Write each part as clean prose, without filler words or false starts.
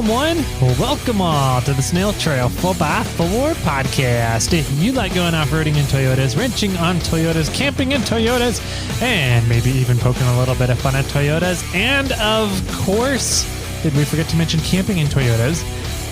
Welcome one, welcome all to the Snail Trail 4x4 podcast. If you like going off-roading in Toyotas, wrenching on Toyotas, camping in Toyotas, and maybe even poking a little bit of fun at Toyotas, and of course, did we forget to mention camping in Toyotas?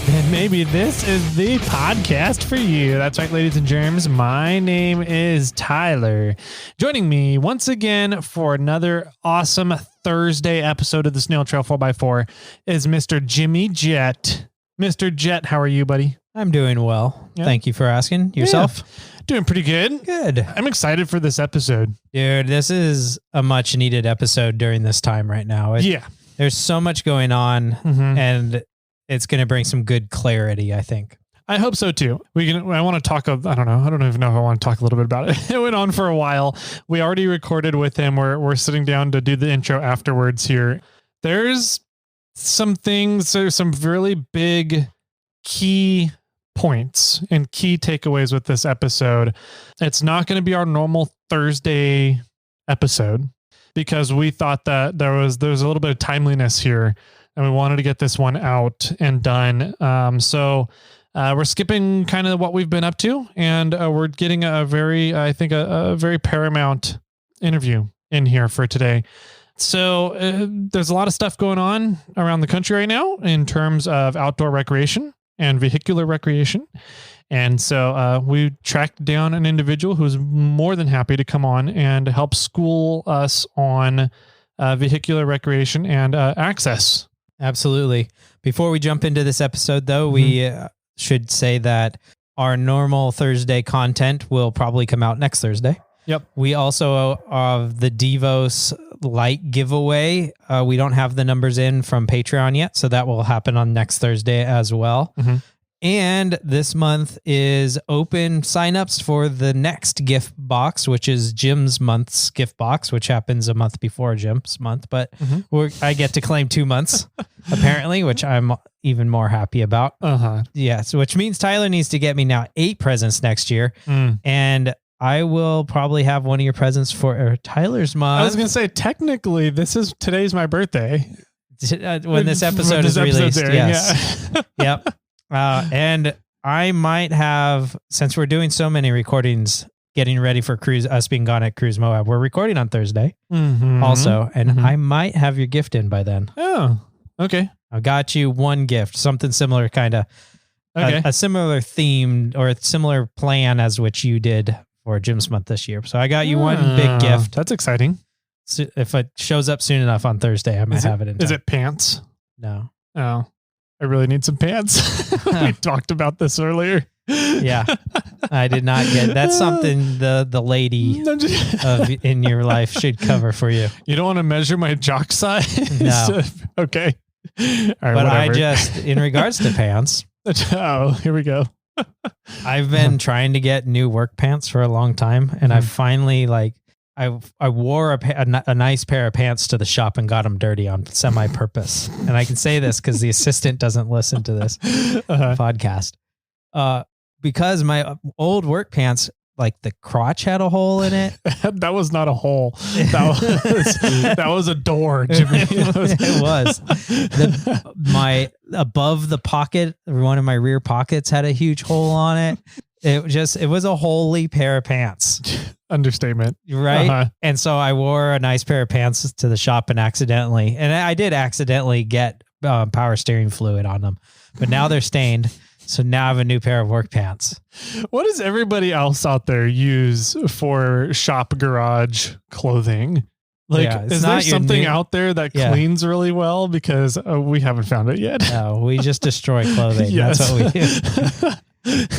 Then maybe this is the podcast for you. That's right, ladies and germs. My name is Tyler. Joining me once again for another awesome Thursday episode of the Snail Trail 4x4 is Mr. Jimmy Jet. Mr. Jet, how are you, buddy? I'm doing well. Yeah. Thank you for asking. Yourself? Yeah. Doing pretty good. Good. I'm excited for this episode. Dude, this is a much needed episode during this time right now. There's so much going on, and it's going to bring some good clarity, I think. I hope so too. I want to talk I don't even know if I want to talk a little bit about it. It went on for a while. We already recorded with him. We're sitting down to do the intro afterwards here. There's some really big key points and key takeaways with this episode. It's not going to be our normal Thursday episode because we thought that there was a little bit of timeliness here and we wanted to get this one out and done. So we're skipping kind of what we've been up to, and we're getting a very paramount interview in here for today. So there's a lot of stuff going on around the country right now in terms of outdoor recreation and vehicular recreation. And so we tracked down an individual who's more than happy to come on and help school us on vehicular recreation and access. Absolutely. Before we jump into this episode, though, we should say that our normal Thursday content will probably come out next Thursday. Yep. We also have the Devos light giveaway. We don't have the numbers in from Patreon yet, so that will happen on next Thursday as well. And this month is open signups for the next gift box, which is Jim's month's gift box, which happens a month before Jim's month. But I get to claim 2 months, apparently, which I'm even more happy about. Yes, which means Tyler needs to get me now 8 presents next year. And I will probably have one of your presents for Tyler's month. I was going to say, technically, today's my birthday. When this episode is released. Yes. Yeah. Yep. And I might have, since we're doing so many recordings, getting ready for us being gone at Cruise Moab. We're recording on Thursday also, and I might have your gift in by then. Oh, okay. I got you one gift, something similar, kind of a similar theme or a similar plan as which you did for Jim's month this year. So I got you one big gift. That's exciting. So if it shows up soon enough on Thursday, I might have it in time. Is it pants? No. Oh. I really need some pants. We talked about this earlier. Yeah, I did not get. That's something the lady in your life should cover for you. You don't want to measure my jock size? No. Okay. All right, but whatever. I just, in regards to pants. Oh, here we go. I've been trying to get new work pants for a long time, and I finally I wore a nice pair of pants to the shop and got them dirty on semi-purpose. And I can say this because the assistant doesn't listen to this podcast. Because my old work pants, like the crotch had a hole in it. That was not a hole. That was a door, Jimmy. It was. My above the pocket, one of my rear pockets had a huge hole on it. It was a holy pair of pants. Understatement. Right. And so I wore a nice pair of pants to the shop and I did accidentally get power steering fluid on them, but now they're stained. So now I have a new pair of work pants. What does everybody else out there use for shop garage clothing? Is there something out there that cleans really well? Because we haven't found it yet. No, we just destroy clothing. That's what we do.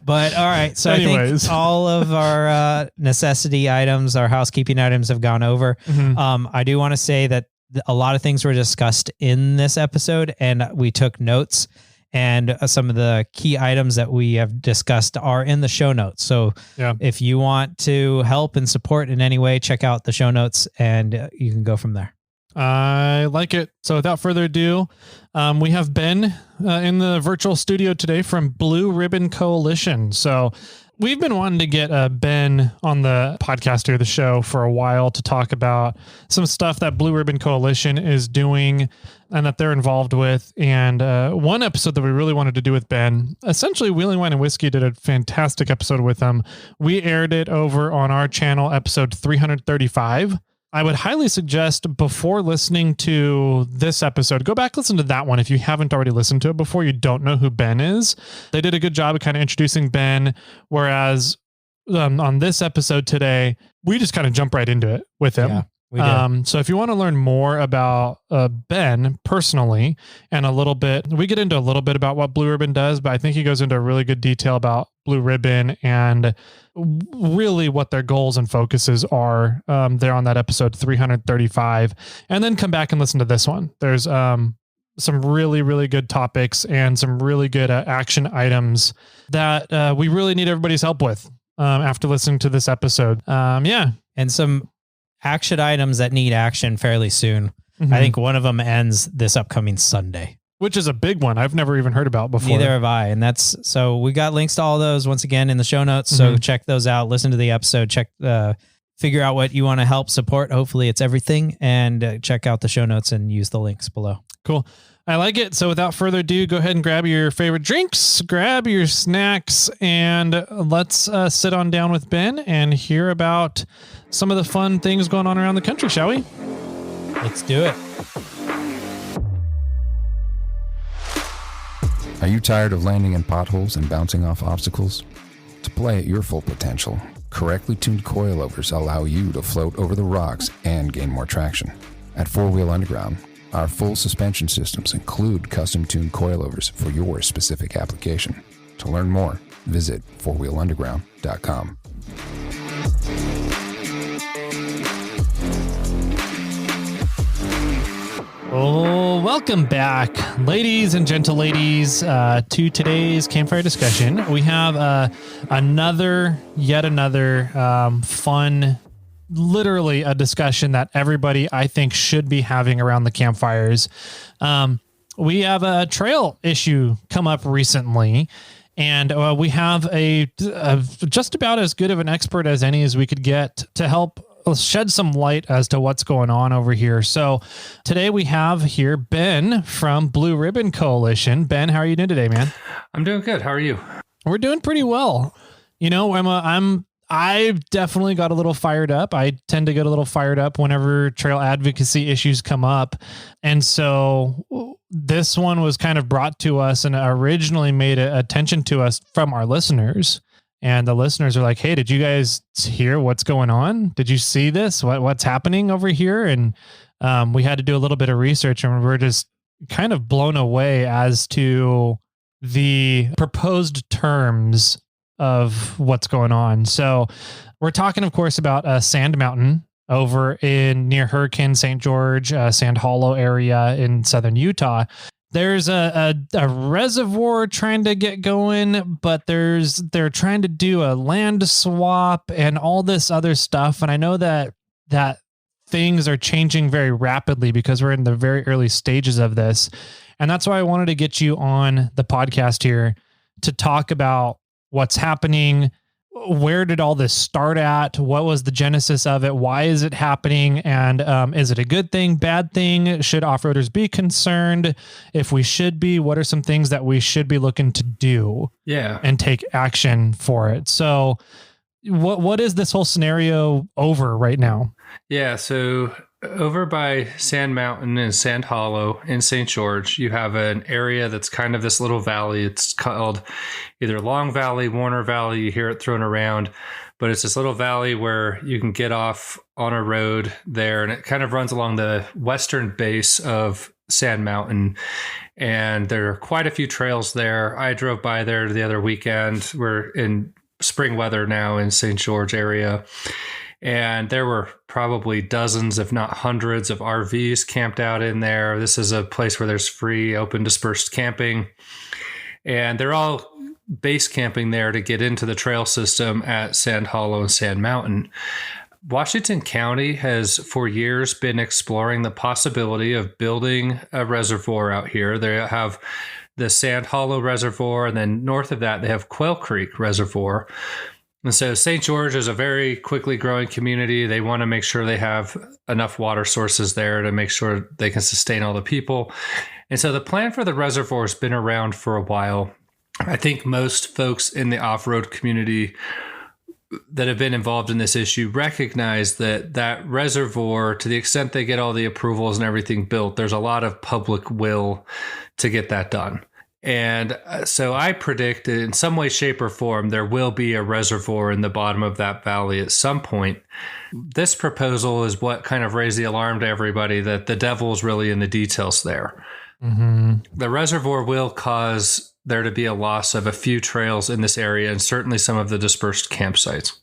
But all right. So anyways. I think all of our necessity items, our housekeeping items have gone over. I do want to say that a lot of things were discussed in this episode and we took notes. And some of the key items that we have discussed are in the show notes. So if you want to help and support in any way, check out the show notes and you can go from there. I like it. So without further ado, we have Ben in the virtual studio today from Blue Ribbon Coalition. So we've been wanting to get Ben on the podcast here, the show, for a while to talk about some stuff that Blue Ribbon Coalition is doing and that they're involved with. And one episode that we really wanted to do with Ben, essentially Wheeling Wine and Whiskey did a fantastic episode with him. We aired it over on our channel, episode 335. I would highly suggest, before listening to this episode, go back, listen to that one if you haven't already listened to it before, you don't know who Ben is. They did a good job of kind of introducing Ben, whereas on this episode today, we just kind of jump right into it with him. Yeah, we did. So if you want to learn more about Ben personally, and we get into a little bit about what Blue Ribbon does, but I think he goes into a really good detail about Blue Ribbon and really what their goals and focuses are there on that episode 335, and then come back and listen to this one. There's some really, really good topics and some really good action items that we really need everybody's help with after listening to this episode. And some action items that need action fairly soon. Mm-hmm. I think one of them ends this upcoming Sunday, which is a big one I've never even heard about before. Neither have I. And so we got links to all those once again in the show notes. So check those out, listen to the episode, figure out what you want to help support. Hopefully it's everything, and check out the show notes and use the links below. Cool. I like it. So without further ado, go ahead and grab your favorite drinks, grab your snacks, and let's sit on down with Ben and hear about some of the fun things going on around the country, shall we? Let's do it. Are you tired of landing in potholes and bouncing off obstacles? To play at your full potential, correctly tuned coilovers allow you to float over the rocks and gain more traction. At 4-Wheel Underground, our full suspension systems include custom-tuned coilovers for your specific application. To learn more, visit 4wheelunderground.com. Oh, welcome back, ladies and gentle ladies, to today's campfire discussion. We have yet another fun, literally a discussion that everybody, I think, should be having around the campfires. We have a trail issue come up recently, and we have a just about as good of an expert as any as we could get to help shed some light as to what's going on over here. So today we have here Ben from Blue Ribbon Coalition. Ben, how are you doing today, man? I'm doing good. How are you? We're doing pretty well. You know, I've definitely got a little fired up. I tend to get a little fired up whenever trail advocacy issues come up. And so this one was kind of brought to us and originally made attention to us from our listeners. And the listeners are like, hey, did you guys hear what's going on? Did you see this? What's happening over here? And we had to do a little bit of research, and we're just kind of blown away as to the proposed terms of what's going on. So we're talking, of course, about Sand Mountain over near Hurricane St. George, Sand Hollow area in southern Utah. There's a reservoir trying to get going, but they're trying to do a land swap and all this other stuff. And I know that things are changing very rapidly because we're in the very early stages of this. And that's why I wanted to get you on the podcast here to talk about what's happening. Where did all this start at? What was the genesis of it? Why is it happening? And is it a good thing, bad thing? Should off-roaders be concerned? If we should be, what are some things that we should be looking to do? Yeah. And take action for it. So what is this whole scenario over right now? Yeah. So over by Sand Mountain and Sand Hollow in St. George, you have an area that's kind of this little valley. It's called either Long Valley, Warner Valley. You hear it thrown around, but it's this little valley where you can get off on a road there, and it kind of runs along the western base of Sand Mountain. And there are quite a few trails there. I drove by there the other weekend. We're in spring weather now in St. George area. And there were probably dozens, if not hundreds, of RVs camped out in there. This is a place where there's free, open, dispersed camping. And they're all base camping there to get into the trail system at Sand Hollow and Sand Mountain. Washington County has for years been exploring the possibility of building a reservoir out here. They have the Sand Hollow Reservoir, and then north of that, they have Quail Creek Reservoir. And so St. George is a very quickly growing community. They want to make sure they have enough water sources there to make sure they can sustain all the people. And so the plan for the reservoir has been around for a while. I think most folks in the off-road community that have been involved in this issue recognize that that reservoir, to the extent they get all the approvals and everything built, there's a lot of public will to get that done. And so I predict that in some way, shape, or form, there will be a reservoir in the bottom of that valley at some point. This proposal is what kind of raised the alarm to everybody that the devil is really in the details there. Mm-hmm. The reservoir will cause there to be a loss of a few trails in this area and certainly some of the dispersed campsites.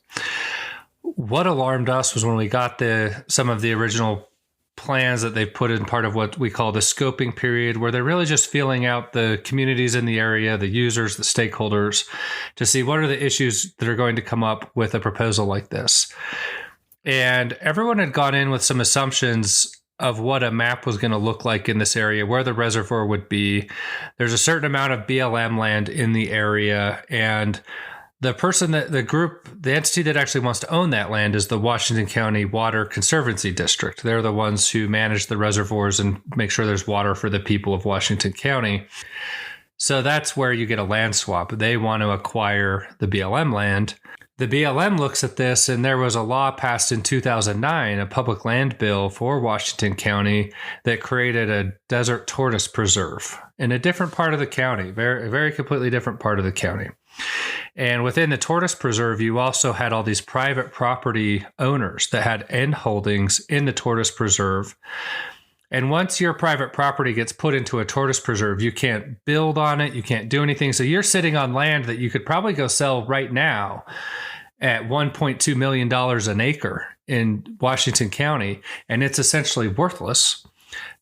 What alarmed us was when we got some of the original plans that they've put in part of what we call the scoping period, where they're really just feeling out the communities in the area, the users, the stakeholders, to see what are the issues that are going to come up with a proposal like this. And everyone had gone in with some assumptions of what a map was going to look like in this area, where the reservoir would be. There's a certain amount of BLM land in the area, and the entity that actually wants to own that land is the Washington County Water Conservancy District. They're the ones who manage the reservoirs and make sure there's water for the people of Washington County. So that's where you get a land swap. They want to acquire the BLM land. The BLM looks at this, and there was a law passed in 2009, a public land bill for Washington County that created a desert tortoise preserve in a different part of the county, very, very completely different part of the county. And within the tortoise preserve, you also had all these private property owners that had end holdings in the tortoise preserve. And once your private property gets put into a tortoise preserve, you can't build on it, you can't do anything. So you're sitting on land that you could probably go sell right now at $1.2 million an acre in Washington County, and it's essentially worthless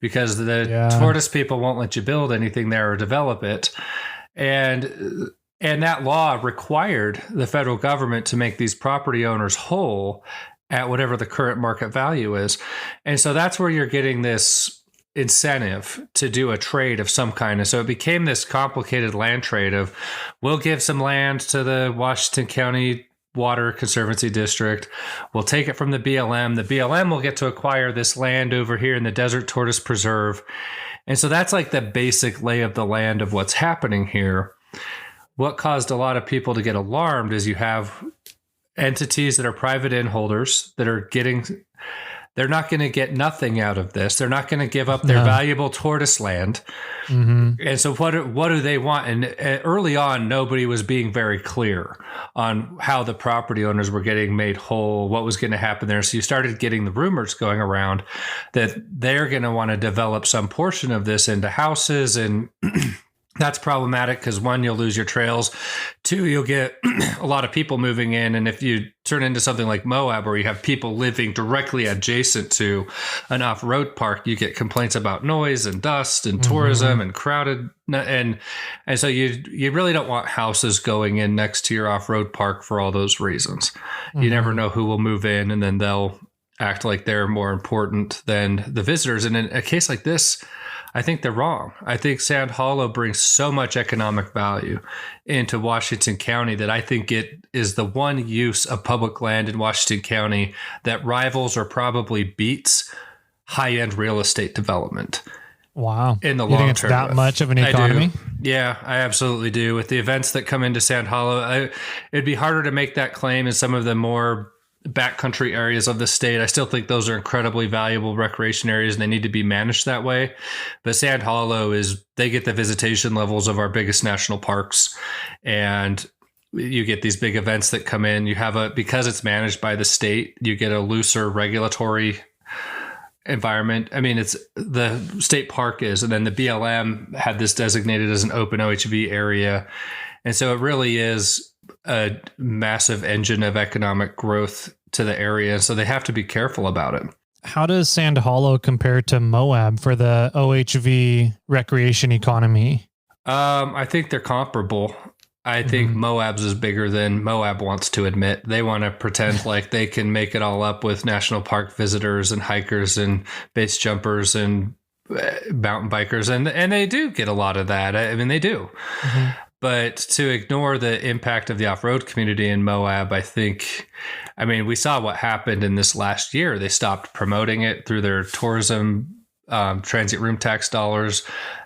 because the tortoise people won't let you build anything there or develop it. And that law required the federal government to make these property owners whole at whatever the current market value is. And so that's where you're getting this incentive to do a trade of some kind. And so it became this complicated land trade of, we'll give some land to the Washington County Water Conservancy District. We'll take it from the BLM. The BLM will get to acquire this land over here in the Desert Tortoise Preserve. And so that's like the basic lay of the land of what's happening here. What caused a lot of people to get alarmed is you have entities that are private end holders that are they're not going to get nothing out of this. They're not going to give up their valuable tortoise land. Mm-hmm. And so what do they want? And early on, nobody was being very clear on how the property owners were getting made whole, what was going to happen there. So you started getting the rumors going around that they're going to want to develop some portion of this into houses, and that's problematic because, one, you'll lose your trails. Two, you'll get a lot of people moving in. And if you turn into something like Moab, where you have people living directly adjacent to an off-road park, you get complaints about noise and dust and tourism and crowded. And so you really don't want houses going in next to your off-road park for all those reasons. You never know who will move in, and then they'll act like they're more important than the visitors. And in a case like this, I think they're wrong. I think Sand Hollow brings so much economic value into Washington County that I think it is the one use of public land in Washington County that rivals or probably beats high-end real estate development. Wow. In the you long think it's term. That much of an economy? Yeah, I absolutely do. With the events that come into Sand Hollow, it'd be harder to make that claim in some of the more backcountry areas of the state. I still think those are incredibly valuable recreation areas, and they need to be managed that way. But Sand Hollow they get the visitation levels of our biggest national parks, and you get these big events that come in. You have because it's managed by the state, you get a looser regulatory environment. I mean, it's the state park is, and then the BLM had this designated as an open OHV area. And so it really is a massive engine of economic growth to the area. So they have to be careful about it. How does Sand Hollow compare to Moab for the OHV recreation economy? I think they're comparable. I think Moab's is bigger than Moab wants to admit. They want to pretend like they can make it all up with national park visitors and hikers and base jumpers and mountain bikers, and they do get a lot of that. I mean, they do. Mm-hmm. But to ignore the impact of the off-road community in Moab, I mean, we saw what happened in this last year. They stopped promoting it through their tourism transient room tax dollars.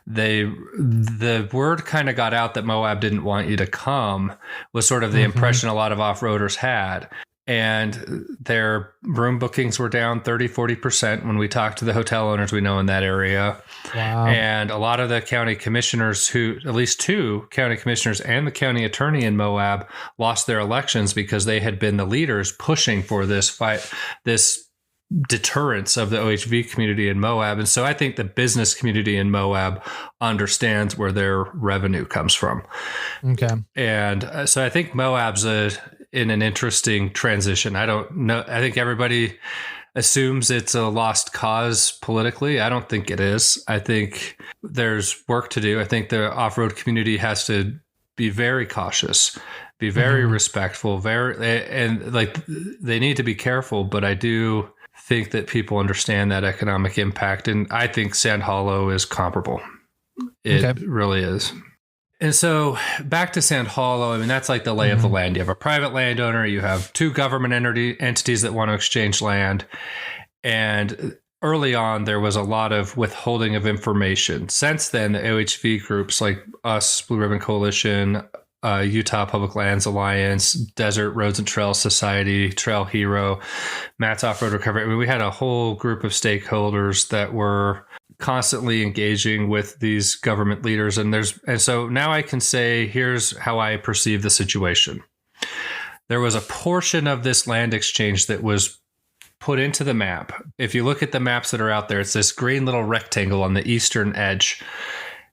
The word kind of got out that Moab didn't want you to come, was sort of the impression a lot of off-roaders had. And their room bookings were down 30-40% when we talked to the hotel owners we know in that area. Wow. And a lot of the county commissioners, at least 2 county commissioners and the county attorney in Moab, lost their elections because they had been the leaders pushing for this deterrence of the OHV community in Moab. And so I think the business community in Moab understands where their revenue comes from. Okay. And so I think Moab's in an interesting transition. I don't know. I think everybody assumes it's a lost cause politically. I don't think it is. I think there's work to do. I think the off-road community has to be very cautious, be very respectful, and like they need to be careful. But I do think that people understand that economic impact. And I think Sand Hollow is comparable. It really is. And so back to Sand Hollow, I mean, that's like the lay of the land. You have a private landowner, you have 2 government entities that want to exchange land. And early on, there was a lot of withholding of information. Since then, the OHV groups like us, Blue Ribbon Coalition, Utah Public Lands Alliance, Desert Roads and Trails Society, Trail Hero, Matt's Off-Road Recovery. I mean, we had a whole group of stakeholders that were constantly engaging with these government leaders. And so now I can say, here's how I perceive the situation. There was a portion of this land exchange that was put into the map. If you look at the maps that are out there, it's this green little rectangle on the eastern edge.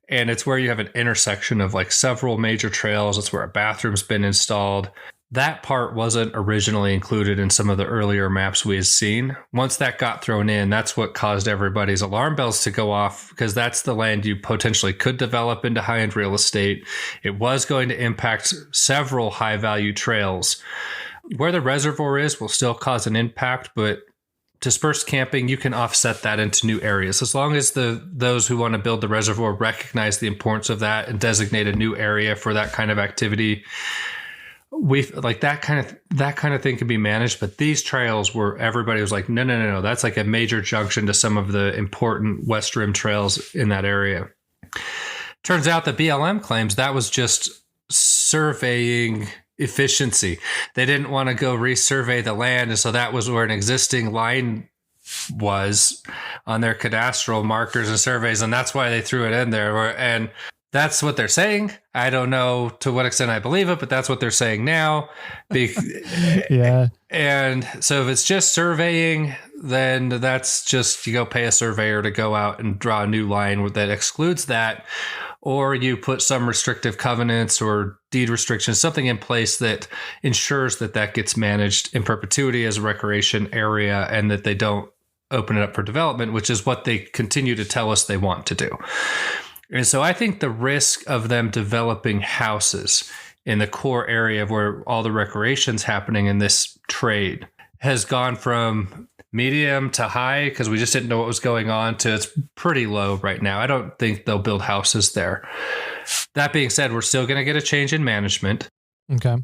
And it's where you have an intersection of like several major trails. It's where a bathroom's been installed. That part wasn't originally included in some of the earlier maps we had seen. Once that got thrown in, that's what caused everybody's alarm bells to go off, because that's the land you potentially could develop into high-end real estate. It was going to impact several high-value trails. Where the reservoir is will still cause an impact, but dispersed camping, you can offset that into new areas. As long as those who want to build the reservoir recognize the importance of that and designate a new area for that kind of activity, like that kind of thing can be managed. But these trails where everybody was like, no, that's like a major junction to some of the important West Rim trails in that area. Turns out that BLM claims that was just surveying efficiency. They didn't want to go resurvey the land, and so that was where an existing line was on their cadastral markers and surveys, and that's why they threw it in there. And that's what they're saying. I don't know to what extent I believe it, but that's what they're saying now. Yeah. And so if it's just surveying, then that's just, you go pay a surveyor to go out and draw a new line that excludes that. Or you put some restrictive covenants or deed restrictions, something in place that ensures that gets managed in perpetuity as a recreation area and that they don't open it up for development, which is what they continue to tell us they want to do. And so I think the risk of them developing houses in the core area of where all the recreation's happening in this trade has gone from medium to high, because we just didn't know what was going on, to it's pretty low right now. I don't think they'll build houses there. That being said, we're still going to get a change in management. Okay.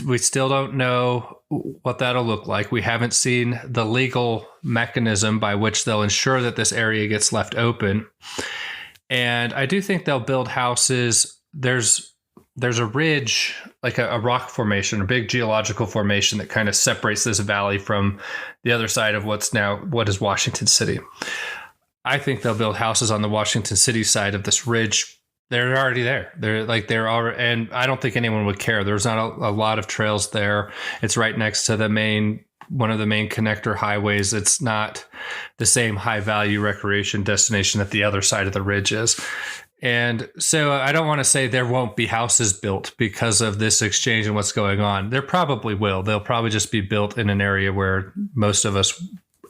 We still don't know what that'll look like. We haven't seen the legal mechanism by which they'll ensure that this area gets left open. And I do think they'll build houses. There's a ridge, like a rock formation, a big geological formation that kind of separates this valley from the other side of what is Washington City. I think they'll build houses on the Washington City side of this ridge. They're already there. They're already, and I don't think anyone would care. There's not a lot of trails there. It's right next to one of the main connector highways. It's not the same high value recreation destination that the other side of the ridge is. And so I don't want to say there won't be houses built because of this exchange and what's going on. There probably will. They'll probably just be built in an area where most of us,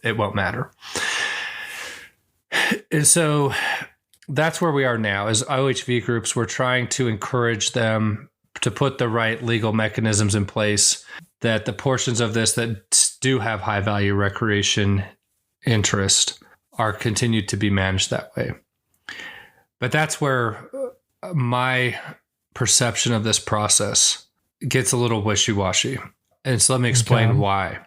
it won't matter. And so that's where we are now. As OHV groups, we're trying to encourage them to put the right legal mechanisms in place, that the portions of this that do have high value recreation interest are continued to be managed that way. But that's where my perception of this process gets a little wishy-washy. And so let me explain why.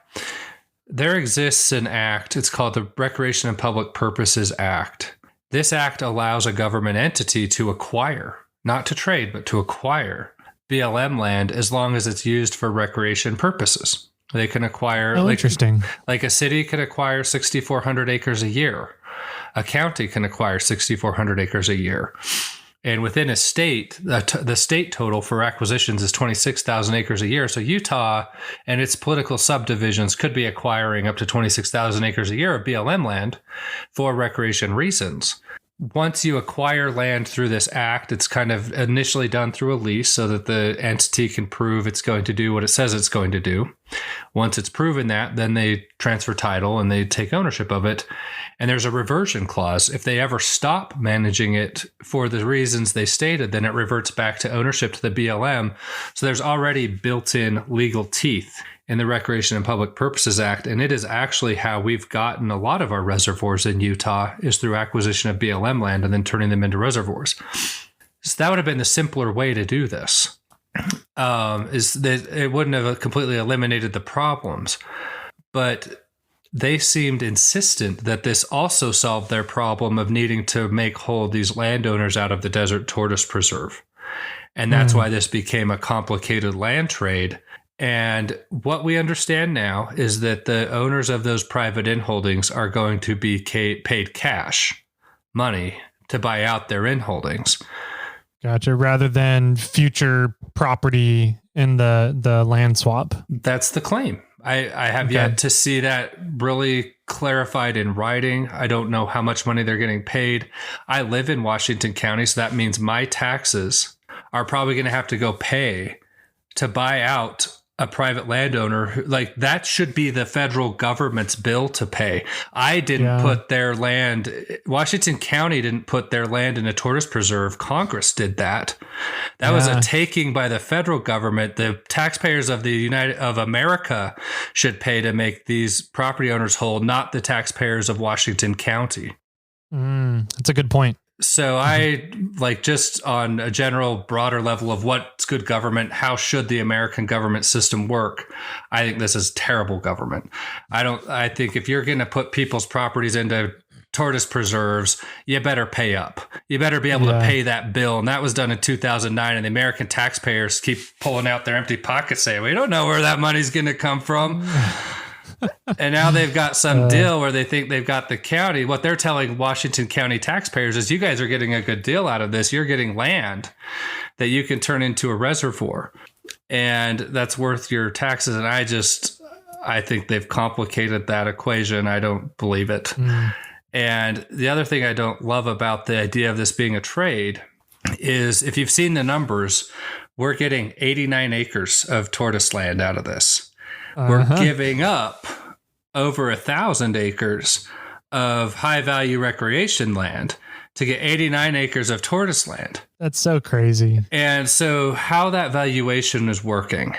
There exists an act, it's called the Recreation and Public Purposes Act. This act allows a government entity to acquire, not to trade, but to acquire BLM land as long as it's used for recreation purposes. They can acquire, interesting. Like a city can acquire 6,400 acres a year. A county can acquire 6,400 acres a year. And within a state, the state total for acquisitions is 26,000 acres a year. So Utah and its political subdivisions could be acquiring up to 26,000 acres a year of BLM land for recreation reasons. Once you acquire land through this act, it's kind of initially done through a lease so that the entity can prove it's going to do what it says it's going to do. Once it's proven that, then they transfer title and they take ownership of it. And there's a reversion clause. If they ever stop managing it for the reasons they stated, then it reverts back to ownership to the BLM. So there's already built-in legal teeth in the Recreation and Public Purposes Act, and it is actually how we've gotten a lot of our reservoirs in Utah is through acquisition of BLM land and then turning them into reservoirs. So that would have been the simpler way to do this. Is that it wouldn't have completely eliminated the problems, but they seemed insistent that this also solved their problem of needing to make whole these landowners out of the Desert Tortoise Preserve. And that's why this became a complicated land trade. And what we understand now is that the owners of those private inholdings are going to be paid cash money to buy out their inholdings. Gotcha. Rather than future property in the land swap. That's the claim. I have yet to see that really clarified in writing. I don't know how much money they're getting paid. I live in Washington County, so that means my taxes are probably going to have to go pay to buy out a private landowner who, like, that should be the federal government's bill to pay. I didn't put their land, Washington County didn't put their land in a tortoise preserve. Congress did that. That was a taking by the federal government. The taxpayers of the United of America should pay to make these property owners whole, not the taxpayers of Washington County. That's a good point. So I like, just on a general broader level of what's good government, how should the American government system work? I think this is terrible government. I think if you're going to put people's properties into tortoise preserves, you better pay up. You better be able to pay that bill. And that was done in 2009. And the American taxpayers keep pulling out their empty pockets saying, we don't know where that money's going to come from. And now they've got some deal where they think they've got the county. What they're telling Washington County taxpayers is, you guys are getting a good deal out of this. You're getting land that you can turn into a reservoir, and that's worth your taxes. And I think they've complicated that equation. I don't believe it. And the other thing I don't love about the idea of this being a trade is, if you've seen the numbers, we're getting 89 acres of tortoise land out of this. We're giving up over 1,000 acres of high value recreation land to get 89 acres of tortoise land. That's so crazy. And so how that valuation is working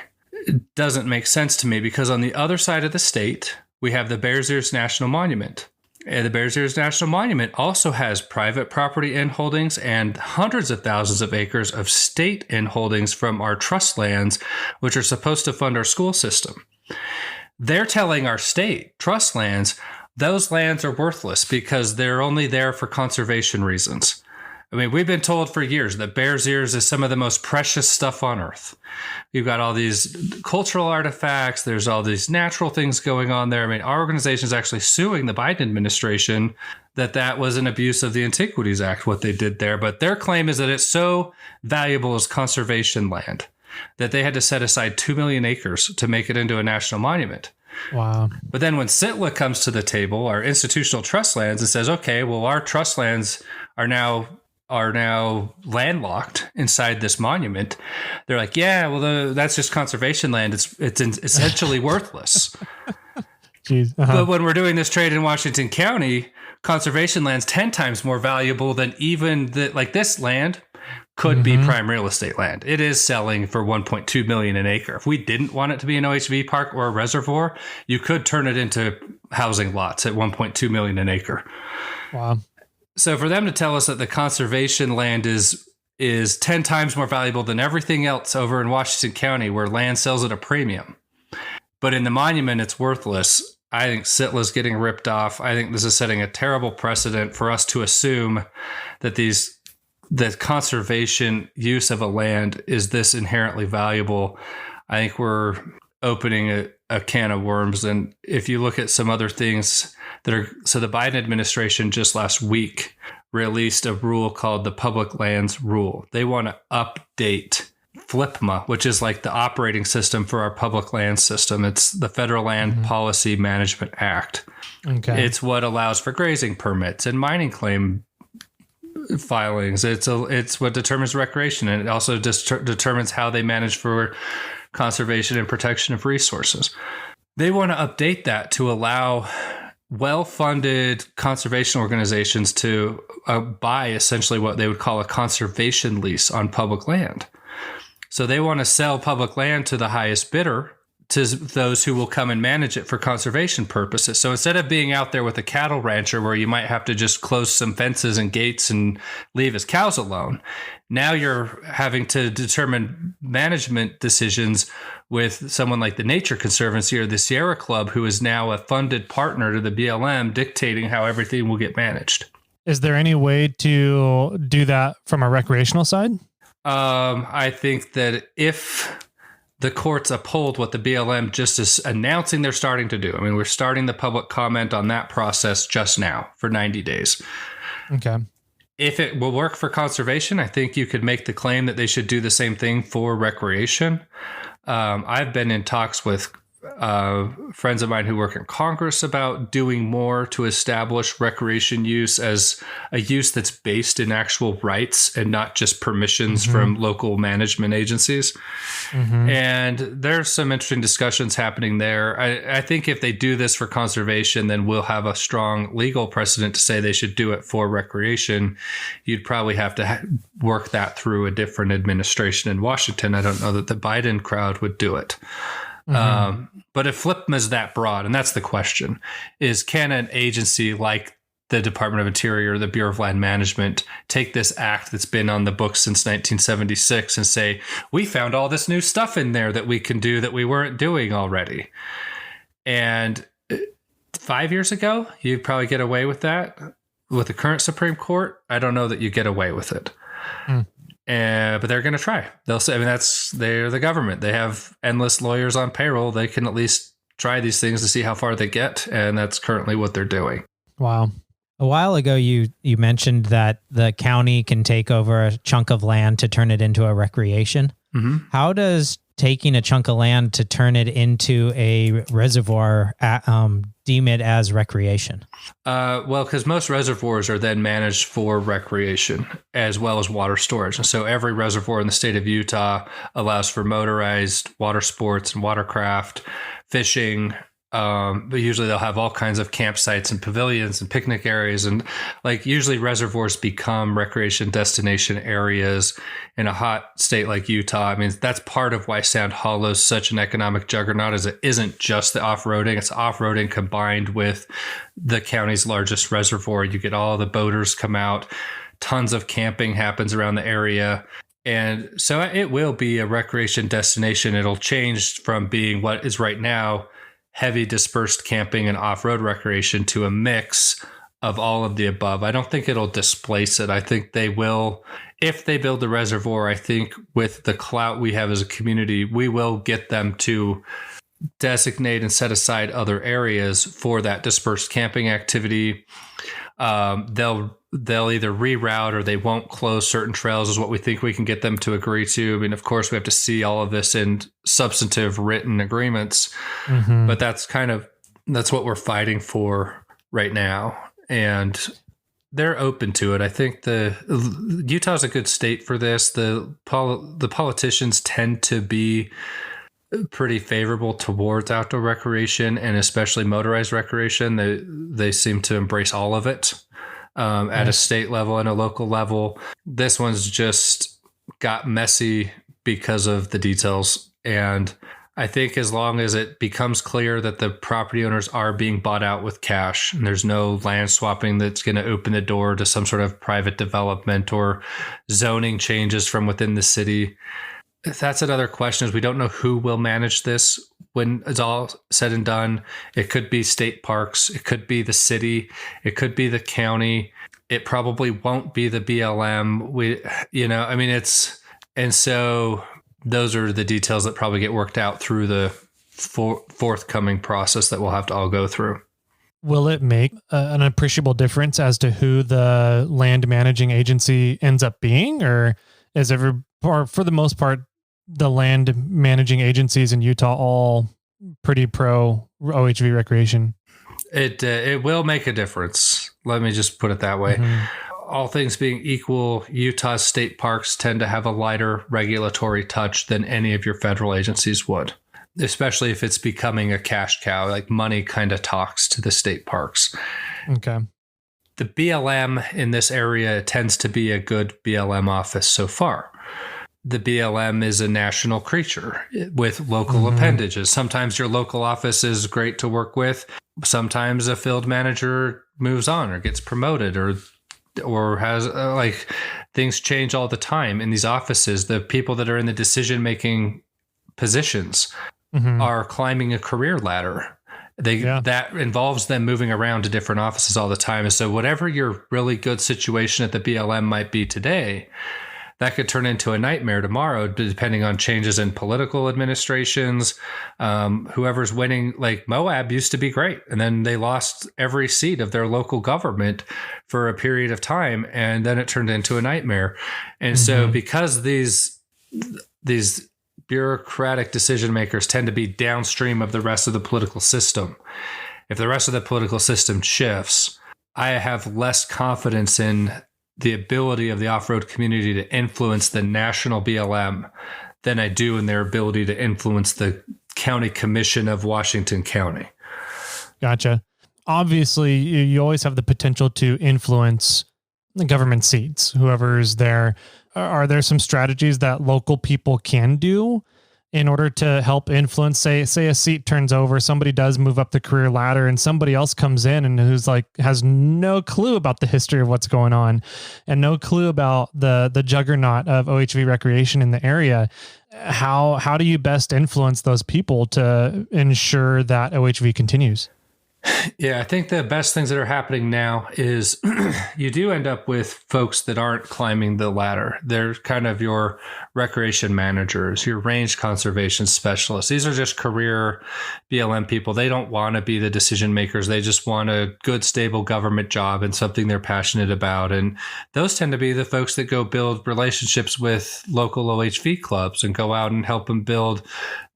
doesn't make sense to me, because on the other side of the state, we have the Bears Ears National Monument. And the Bears Ears National Monument also has private property inholdings and hundreds of thousands of acres of state inholdings from our trust lands, which are supposed to fund our school system. They're telling our state trust lands, those lands are worthless because they're only there for conservation reasons. I mean, we've been told for years that Bears Ears is some of the most precious stuff on earth. You've got all these cultural artifacts. There's all these natural things going on there. I mean, our organization is actually suing the Biden administration that was an abuse of the Antiquities Act, what they did there. But their claim is that it's so valuable as conservation land that they had to set aside 2 million acres to make it into a national monument. Wow. But then when SITLA comes to the table, our institutional trust lands, and says, okay, well, our trust lands are now landlocked inside this monument. They're like, yeah, well, that's just conservation land. It's essentially worthless. Jeez. But when we're doing this trade in Washington County, conservation land's 10 times more valuable than even this land could be prime real estate land. It is selling for $1.2 million an acre. If we didn't want it to be an OHV park or a reservoir, you could turn it into housing lots at 1.2 million an acre. Wow. So for them to tell us that the conservation land is 10 times more valuable than everything else over in Washington County, where land sells at a premium, but in the monument it's worthless, I think Sitla's getting ripped off. I think this is setting a terrible precedent for us to assume that the conservation use of a land is this inherently valuable. I think we're opening a can of worms. And if you look at some other things so the Biden administration just last week released a rule called the Public Lands Rule. They want to update FLPMA, which is like the operating system for our public land system. It's the Federal Land Policy Management Act. Okay. It's what allows for grazing permits and mining claim filings. It's what determines recreation, and it also determines how they manage for conservation and protection of resources. They want to update that to allow well-funded conservation organizations to buy essentially what they would call a conservation lease on public land. So they want to sell public land to the highest bidder, to those who will come and manage it for conservation purposes. So instead of being out there with a cattle rancher where you might have to just close some fences and gates and leave his cows alone, now you're having to determine management decisions with someone like the Nature Conservancy or the Sierra Club, who is now a funded partner to the BLM, dictating how everything will get managed. Is there any way to do that from a recreational side? I think that if the courts uphold what the BLM just is announcing they're starting to do. I mean, we're starting the public comment on that process just now for 90 days. Okay. If it will work for conservation, I think you could make the claim that they should do the same thing for recreation. I've been in talks with friends of mine who work in Congress about doing more to establish recreation use as a use that's based in actual rights and not just permissions from local management agencies. And there's some interesting discussions happening there. I think if they do this for conservation, then we'll have a strong legal precedent to say they should do it for recreation. You'd probably have to work that through a different administration in Washington. I don't know that the Biden crowd would do it. But if FLPMA is that broad, and that's the question, is can an agency like the Department of Interior, the Bureau of Land Management, take this act that's been on the books since 1976 and say, we found all this new stuff in there that we can do that we weren't doing already? And 5 years ago, you'd probably get away with that. With the current Supreme Court, I don't know that you get away with it. But they're going to try. They'll say, I mean, they're the government. They have endless lawyers on payroll. They can at least try these things to see how far they get. And that's currently what they're doing. Wow. A while ago, you mentioned that the county can take over a chunk of land to turn it into a recreation. How does taking a chunk of land to turn it into a reservoir deem it as recreation? Well, because most reservoirs are then managed for recreation as well as water storage. And so every reservoir in the state of Utah allows for motorized water sports and watercraft, fishing. But usually they'll have all kinds of campsites and pavilions and picnic areas. And like usually reservoirs become recreation destination areas in a hot state like Utah. I mean, that's part of why Sand Hollow is such an economic juggernaut, is it isn't just the off-roading. It's off-roading combined with the county's largest reservoir. You get all the boaters come out. Tons of camping happens around the area. And so it will be a recreation destination. It'll change from being what is right now heavy dispersed camping and off-road recreation to a mix of all of the above. I don't think it'll displace it. I think they will, if they build the reservoir, I think with the clout we have as a community, we will get them to designate and set aside other areas for that dispersed camping activity. They'll either reroute or they won't close certain trails is what we think we can get them to agree to. I mean, of course, we have to see all of this in substantive written agreements, but that's what we're fighting for right now. And they're open to it. I think Utah's a good state for this. The politicians tend to be pretty favorable towards outdoor recreation and especially motorized recreation. They seem to embrace all of it. At a state level and a local level. This one's just got messy because of the details. And I think as long as it becomes clear that the property owners are being bought out with cash and there's no land swapping that's going to open the door to some sort of private development or zoning changes from within the city. That's another question, is we don't know who will manage this when it's all said and done. It could be state parks. It could be the city. It could be the county. It probably won't be the BLM. And so those are the details that probably get worked out through the forthcoming process that we'll have to all go through. Will it make an appreciable difference as to who the land managing agency ends up being, or is for the most part, the land managing agencies in Utah all pretty pro OHV recreation? It will make a difference. Let me just put it that way. Mm-hmm. All things being equal, Utah's state parks tend to have a lighter regulatory touch than any of your federal agencies would, especially if it's becoming a cash cow. Like, money kind of talks to the state parks. Okay. The BLM in this area tends to be a good BLM office so far. The BLM is a national creature with local appendages. Sometimes your local office is great to work with. Sometimes a field manager moves on or gets promoted or has things change all the time in these offices. The people that are in the decision-making positions are climbing a career ladder. That involves them moving around to different offices all the time. And so whatever your really good situation at the BLM might be today, that could turn into a nightmare tomorrow, depending on changes in political administrations. Whoever's winning, like Moab used to be great, and then they lost every seat of their local government for a period of time, and then it turned into a nightmare. And so because these bureaucratic decision makers tend to be downstream of the rest of the political system, if the rest of the political system shifts, I have less confidence in the ability of the off-road community to influence the national BLM than I do in their ability to influence the county commission of Washington County. Gotcha. Obviously, you always have the potential to influence the government seats, whoever's there. Are there some strategies that local people can do in order to help influence? Say a seat turns over, somebody does move up the career ladder, and somebody else comes in and who's has no clue about the history of what's going on and no clue about the juggernaut of OHV recreation in the area. How do you best influence those people to ensure that OHV continues? Yeah, I think the best things that are happening now is you do end up with folks that aren't climbing the ladder. They're kind of your recreation managers, your range conservation specialists. These are just career BLM people. They don't want to be the decision makers. They just want a good, stable government job and something they're passionate about. And those tend to be the folks that go build relationships with local OHV clubs and go out and help them build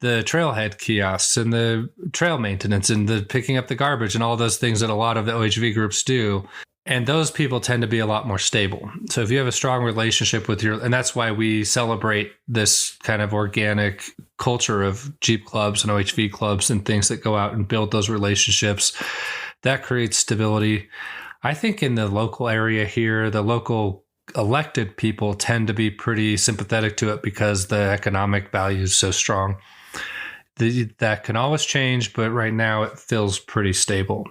the trailhead kiosks and the trail maintenance and the picking up the garbage and all those things that a lot of the OHV groups do. And those people tend to be a lot more stable. So if you have a strong relationship with and that's why we celebrate this kind of organic culture of Jeep clubs and OHV clubs and things that go out and build those relationships. That creates stability. I think in the local area here, the local elected people tend to be pretty sympathetic to it because the economic value is so strong. That can always change, but right now it feels pretty stable.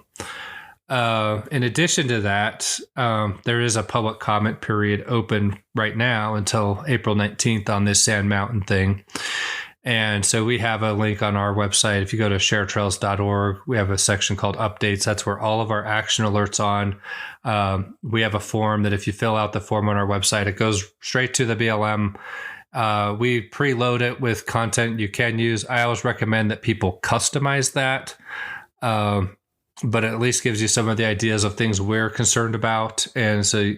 In addition to that, there is a public comment period open right now until April 19th on this Sand Mountain thing. And so we have a link on our website. If you go to sharetrails.org, we have a section called updates. That's where all of our action alerts on. We have a form that if you fill out the form on our website, it goes straight to the BLM. We preload it with content you can use. I always recommend that people customize that, but it at least gives you some of the ideas of things we're concerned about. And so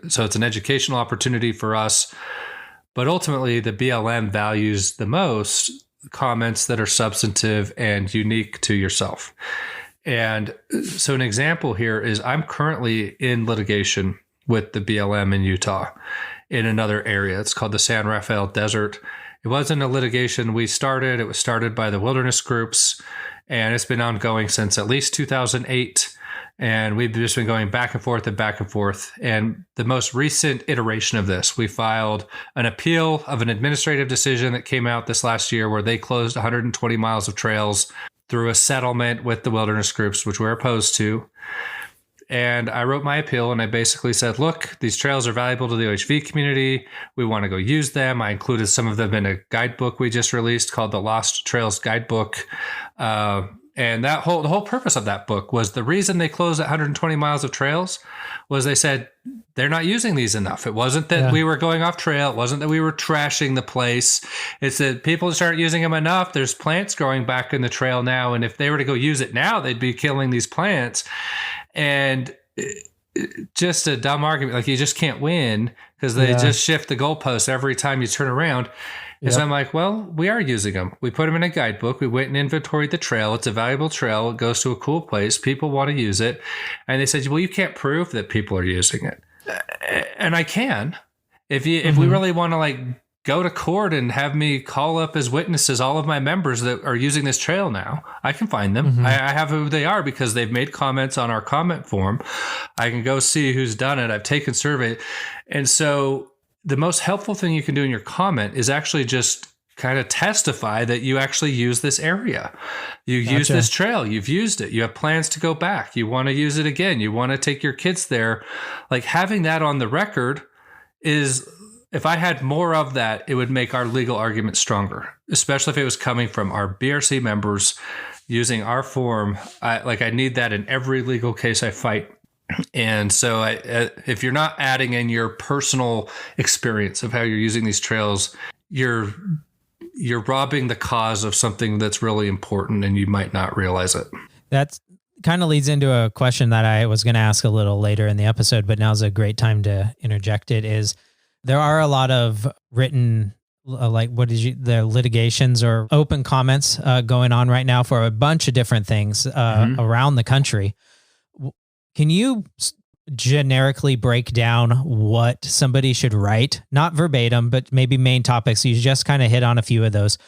so it's an educational opportunity for us. But ultimately, the BLM values the most comments that are substantive and unique to yourself. And so an example here is I'm currently in litigation with the BLM in Utah in another area. It's called the San Rafael Desert. It wasn't a litigation we started. It was started by the wilderness groups, and it's been ongoing since at least 2008. And we've just been going back and forth and back and forth. And the most recent iteration of this, we filed an appeal of an administrative decision that came out this last year where they closed 120 miles of trails through a settlement with the wilderness groups, which we're opposed to. And I wrote my appeal and I basically said, look, these trails are valuable to the OHV community. We want to go use them. I included some of them in a guidebook we just released called the Lost Trails Guidebook. And the whole purpose of that book was the reason they closed 120 miles of trails was they said they're not using these enough. It wasn't that we were going off trail. It wasn't that we were trashing the place. It's that people just aren't using them enough. There's plants growing back in the trail now. And if they were to go use it now, they'd be killing these plants. And just a dumb argument. Like you just can't win because they just shift the goalposts every time you turn around. And so I'm like, well, we are using them. We put them in a guidebook. We went and inventoried the trail. It's a valuable trail. It goes to a cool place. People want to use it. And they said, well, you can't prove that people are using it. And I can. If we really want to like go to court and have me call up as witnesses all of my members that are using this trail now, I can find them. I have who they are because they've made comments on our comment form. I can go see who's done it. I've taken survey. And so the most helpful thing you can do in your comment is actually just kind of testify that you actually use this area. You use this trail. You've used it. You have plans to go back. You want to use it again. You want to take your kids there. Like having that on the record is, if I had more of that, it would make our legal argument stronger, especially if it was coming from our BRC members using our form. I need that in every legal case I fight. And so if you're not adding in your personal experience of how you're using these trails, you're robbing the cause of something that's really important and you might not realize it. That kind of leads into a question that I was going to ask a little later in the episode, but now's a great time to interject it. Is there are a lot of written, the litigations or open comments going on right now for a bunch of different things around the country. Can you generically break down what somebody should write? Not verbatim, but maybe main topics. You just kind of hit on a few of those.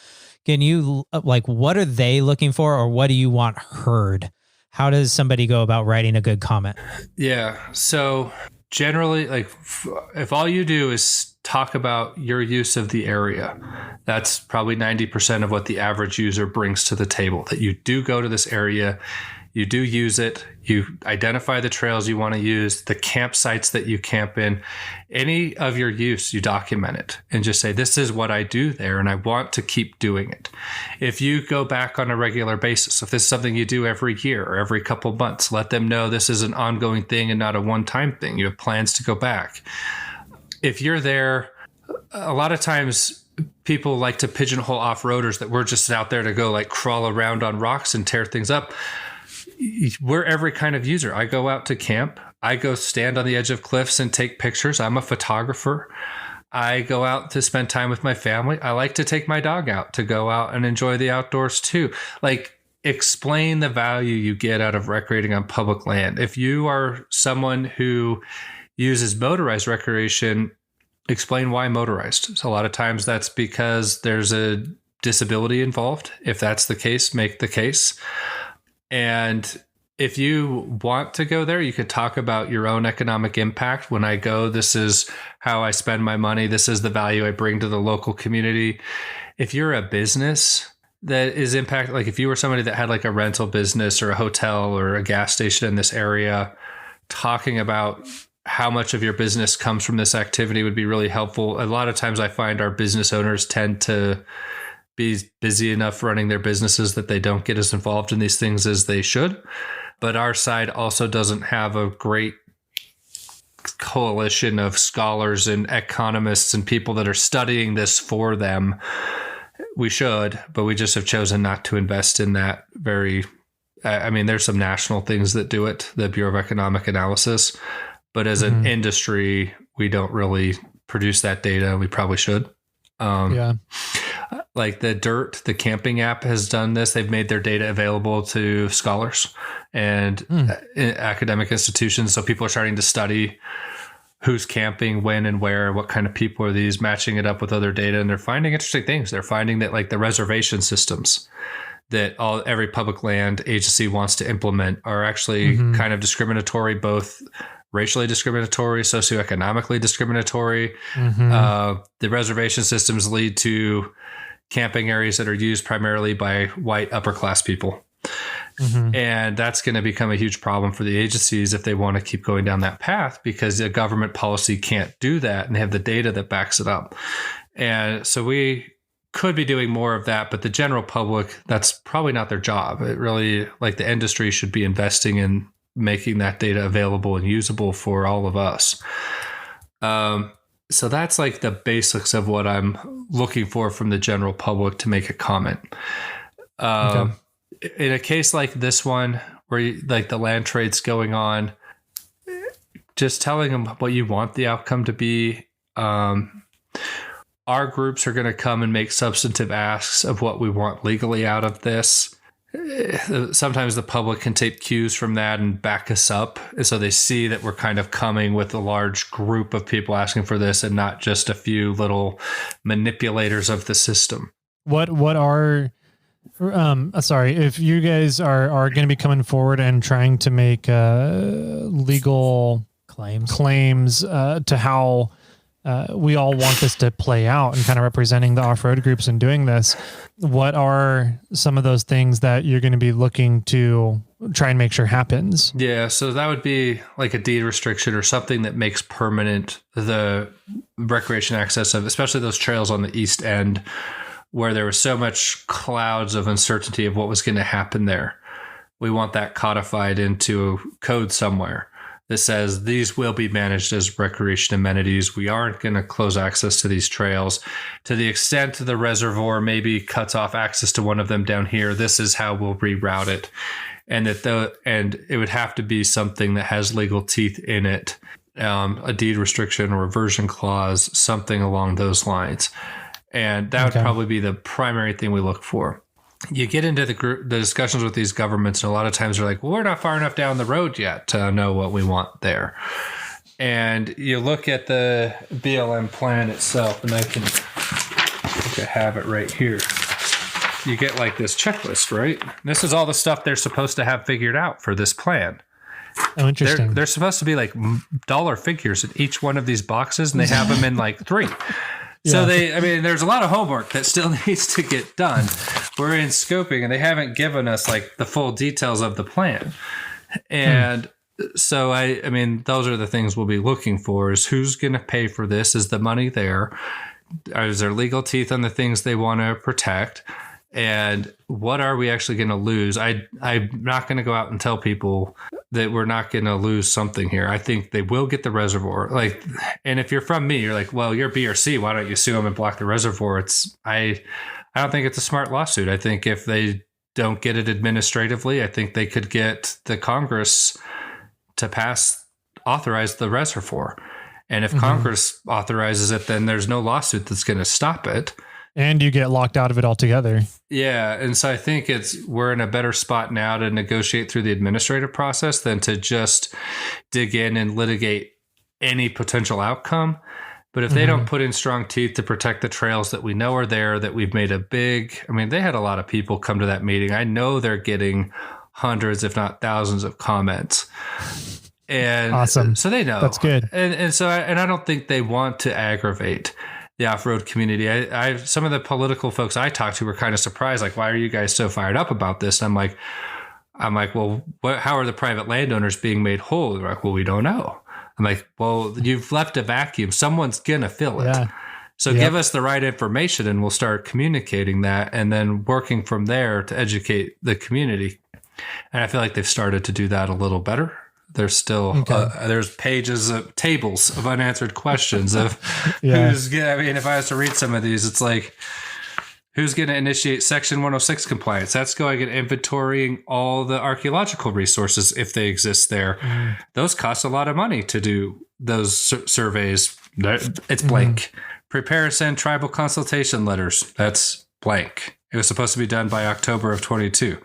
Can you, what are they looking for or what do you want heard? How does somebody go about writing a good comment? Yeah. So generally, if all you do is talk about your use of the area, that's probably 90% of what the average user brings to the table, that you do go to this area. You do use it. You identify the trails you want to use, the campsites that you camp in, any of your use, you document it and just say, this is what I do there and I want to keep doing it. If you go back on a regular basis, if this is something you do every year or every couple months, let them know this is an ongoing thing and not a one-time thing. You have plans to go back. If you're there, a lot of times people like to pigeonhole off-roaders that we're just out there to go crawl around on rocks and tear things up. We're every kind of user. I go out to camp. I go stand on the edge of cliffs and take pictures. I'm a photographer. I go out to spend time with my family. I like to take my dog out to go out and enjoy the outdoors too. Explain the value you get out of recreating on public land. If you are someone who uses motorized recreation, explain why motorized. So a lot of times that's because there's a disability involved. If that's the case, make the case. And if you want to go there, you could talk about your own economic impact. When I go, this is how I spend my money. This is the value I bring to the local community. If you're a business that is impacted, if you were somebody that had a rental business or a hotel or a gas station in this area, talking about how much of your business comes from this activity would be really helpful. A lot of times I find our business owners tend to be busy enough running their businesses that they don't get as involved in these things as they should. But our side also doesn't have a great coalition of scholars and economists and people that are studying this for them. We should, but we just have chosen not to invest in that there's some national things that do it, the Bureau of Economic Analysis. But as an industry, we don't really produce that data. We probably should. The Dirt, the camping app, has done this. They've made their data available to scholars and academic institutions. So people are starting to study who's camping, when and where, what kind of people are these, matching it up with other data. And they're finding interesting things. They're finding that the reservation systems that every public land agency wants to implement are actually kind of discriminatory, both racially discriminatory, socioeconomically discriminatory. The reservation systems lead to camping areas that are used primarily by white upper class people. And that's going to become a huge problem for the agencies if they want to keep going down that path, because the government policy can't do that and they have the data that backs it up. And so we could be doing more of that, but the general public, that's probably not their job. It really, like, the industry should be investing in making that data available and usable for all of us. So that's like the basics of what I'm looking for from the general public to make a comment. In a case like this one, where like the land trade's going on, just telling them what you want the outcome to be. Our groups are going to come and make substantive asks of what we want legally out of this. Sometimes the public can take cues from that and back us up. And so they see that we're kind of coming with a large group of people asking for this and not just a few little manipulators of the system. What are, if you guys are going to be coming forward and trying to make legal claims to how we all want this to play out and kind of representing the off-road groups and doing this, what are some of those things that you're going to be looking to try and make sure happens? Yeah, so that would be like a deed restriction or something that makes permanent the recreation access of, especially those trails on the east end where there was so much clouds of uncertainty of what was going to happen there. We want that codified into code somewhere that says these will be managed as recreation amenities. We aren't going to close access to these trails. To the extent the reservoir maybe cuts off access to one of them down here, this is how we'll reroute it. And it would have to be something that has legal teeth in it, a deed restriction or reversion clause, something along those lines. And that would probably be the primary thing we look for. You get into the discussions with these governments, and a lot of times they're like, well, we're not far enough down the road yet to know what we want there. And you look at the BLM plan itself, and I think I have it right here. You get like this checklist, right? This is all the stuff they're supposed to have figured out for this plan. Oh, interesting. They're supposed to be like dollar figures in each one of these boxes, and they have them in like 3. So there's a lot of homework that still needs to get done. We're in scoping and they haven't given us like the full details of the plan. And so those are the things we'll be looking for, is who's going to pay for this? Is the money there? Is there legal teeth on the things they want to protect? And what are we actually going to lose? I'm not going to go out and tell people that we're not going to lose something here. I think they will get the reservoir. And if you're from me, you're like, well, you're BRC. Why don't you sue them and block the reservoir? I don't think it's a smart lawsuit. I think if they don't get it administratively, I think they could get the Congress to authorize the reservoir. And if Congress authorizes it, then there's no lawsuit that's going to stop it. And you get locked out of it altogether. Yeah. And so I think we're in a better spot now to negotiate through the administrative process than to just dig in and litigate any potential outcome. But if they don't put in strong teeth to protect the trails that we know are there, that we've made they had a lot of people come to that meeting. I know they're getting hundreds, if not thousands of comments. And awesome. So they know. That's good. And so I don't think they want to aggravate the off-road community. Some of the political folks I talked to were kind of surprised, like, why are you guys so fired up about this? And I'm like, well, how are the private landowners being made whole? They're like, well, we don't know. I'm like, well, you've left a vacuum. Someone's gonna fill it. Yeah. So give us the right information and we'll start communicating that and then working from there to educate the community. And I feel like they've started to do that a little better. There's still there's tables of unanswered questions of who's gonna, if I was to read some of these, it's like, who's going to initiate Section 106 compliance? That's going and inventorying all the archaeological resources if they exist there. Those cost a lot of money to do those surveys. It's blank. Prepare and send tribal consultation letters. That's blank. It was supposed to be done by October of 22.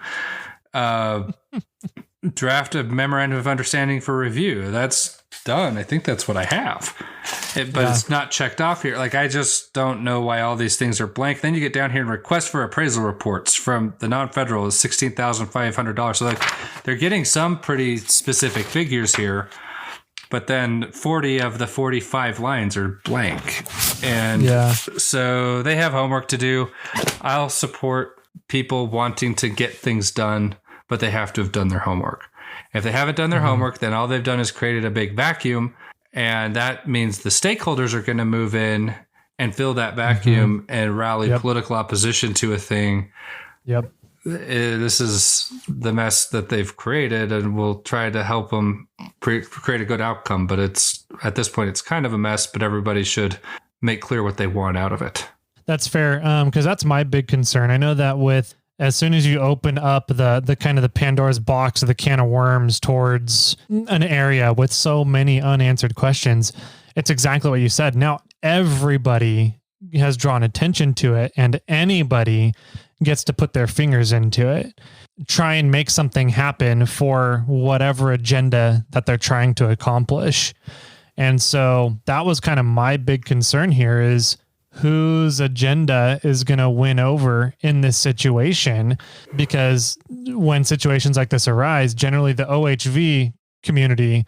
Draft a memorandum of understanding for review. That's done. I think that's what I have. It's not checked off here. Like, I just don't know why all these things are blank. Then you get down here and request for appraisal reports from the non-federal is $16,500. So like, they're getting some pretty specific figures here, but then 40 of the 45 lines are blank. And so they have homework to do. I'll support people wanting to get things done, but they have to have done their homework. If they haven't done their homework, then all they've done is created a big vacuum. And that means the stakeholders are going to move in and fill that vacuum and rally political opposition to a thing. Yep. This is the mess that they've created, and we'll try to help them create a good outcome. But at this point, it's kind of a mess, but everybody should make clear what they want out of it. That's fair. Because that's my big concern. I know that as soon as you open up the kind of the Pandora's box or the can of worms towards an area with so many unanswered questions, it's exactly what you said. Now everybody has drawn attention to it, and anybody gets to put their fingers into it, try and make something happen for whatever agenda that they're trying to accomplish. And so that was kind of my big concern here is whose agenda is going to win over in this situation, because when situations like this arise, generally the OHV community,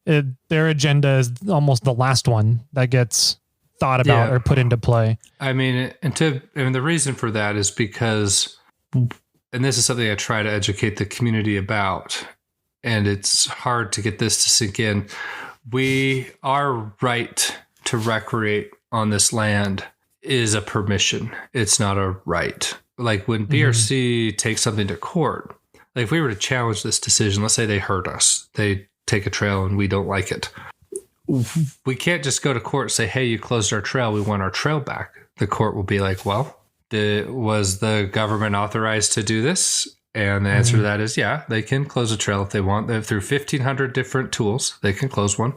their agenda is almost the last one that gets thought about or put into play. I mean, the reason for that is because, and this is something I try to educate the community about, and it's hard to get this to sink in. Our right to recreate on this land is a permission. It's not a right. Like when BRC takes something to court, like if we were to challenge this decision, let's say they hurt us, they take a trail and we don't like it. We can't just go to court and say, hey, you closed our trail, we want our trail back. The court will be like, well, was the government authorized to do this? And the answer to that is, yeah, they can close a trail if they want. Through 1,500 different tools, they can close one.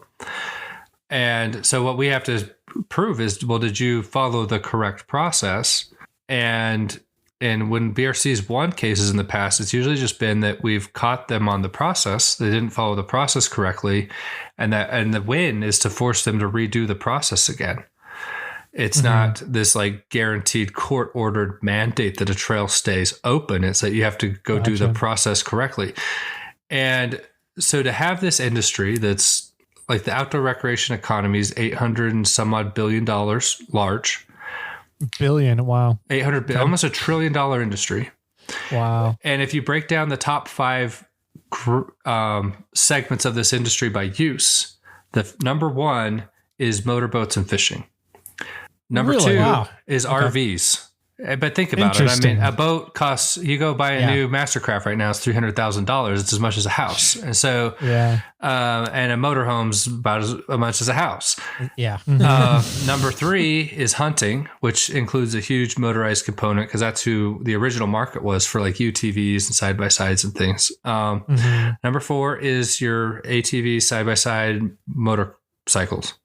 And so what we have to prove is, well, did you follow the correct process? And when BRC's won cases in the past, it's usually just been that we've caught them on the process. They didn't follow the process correctly. And the win is to force them to redo the process again. It's not this like guaranteed court ordered mandate that a trail stays open. It's that you have to go do the process correctly. And so to have this industry that's like the outdoor recreation economy is $800 and some odd billion large. Billion. Wow. 800 billion, almost $1 trillion industry. Wow. And if you break down the top 5 segments of this industry by use, the number 1 is motorboats and fishing. Number 2 is RVs. But think about it. I mean, a boat costs, you go buy a new Mastercraft right now, it's $300,000. It's as much as a house. And so, and a motorhome's about as much as a house. Yeah. Number 3 is hunting, which includes a huge motorized component because that's who the original market was for like UTVs and side-by-sides and things. Number 4 is your ATV, side-by-side motorcycles.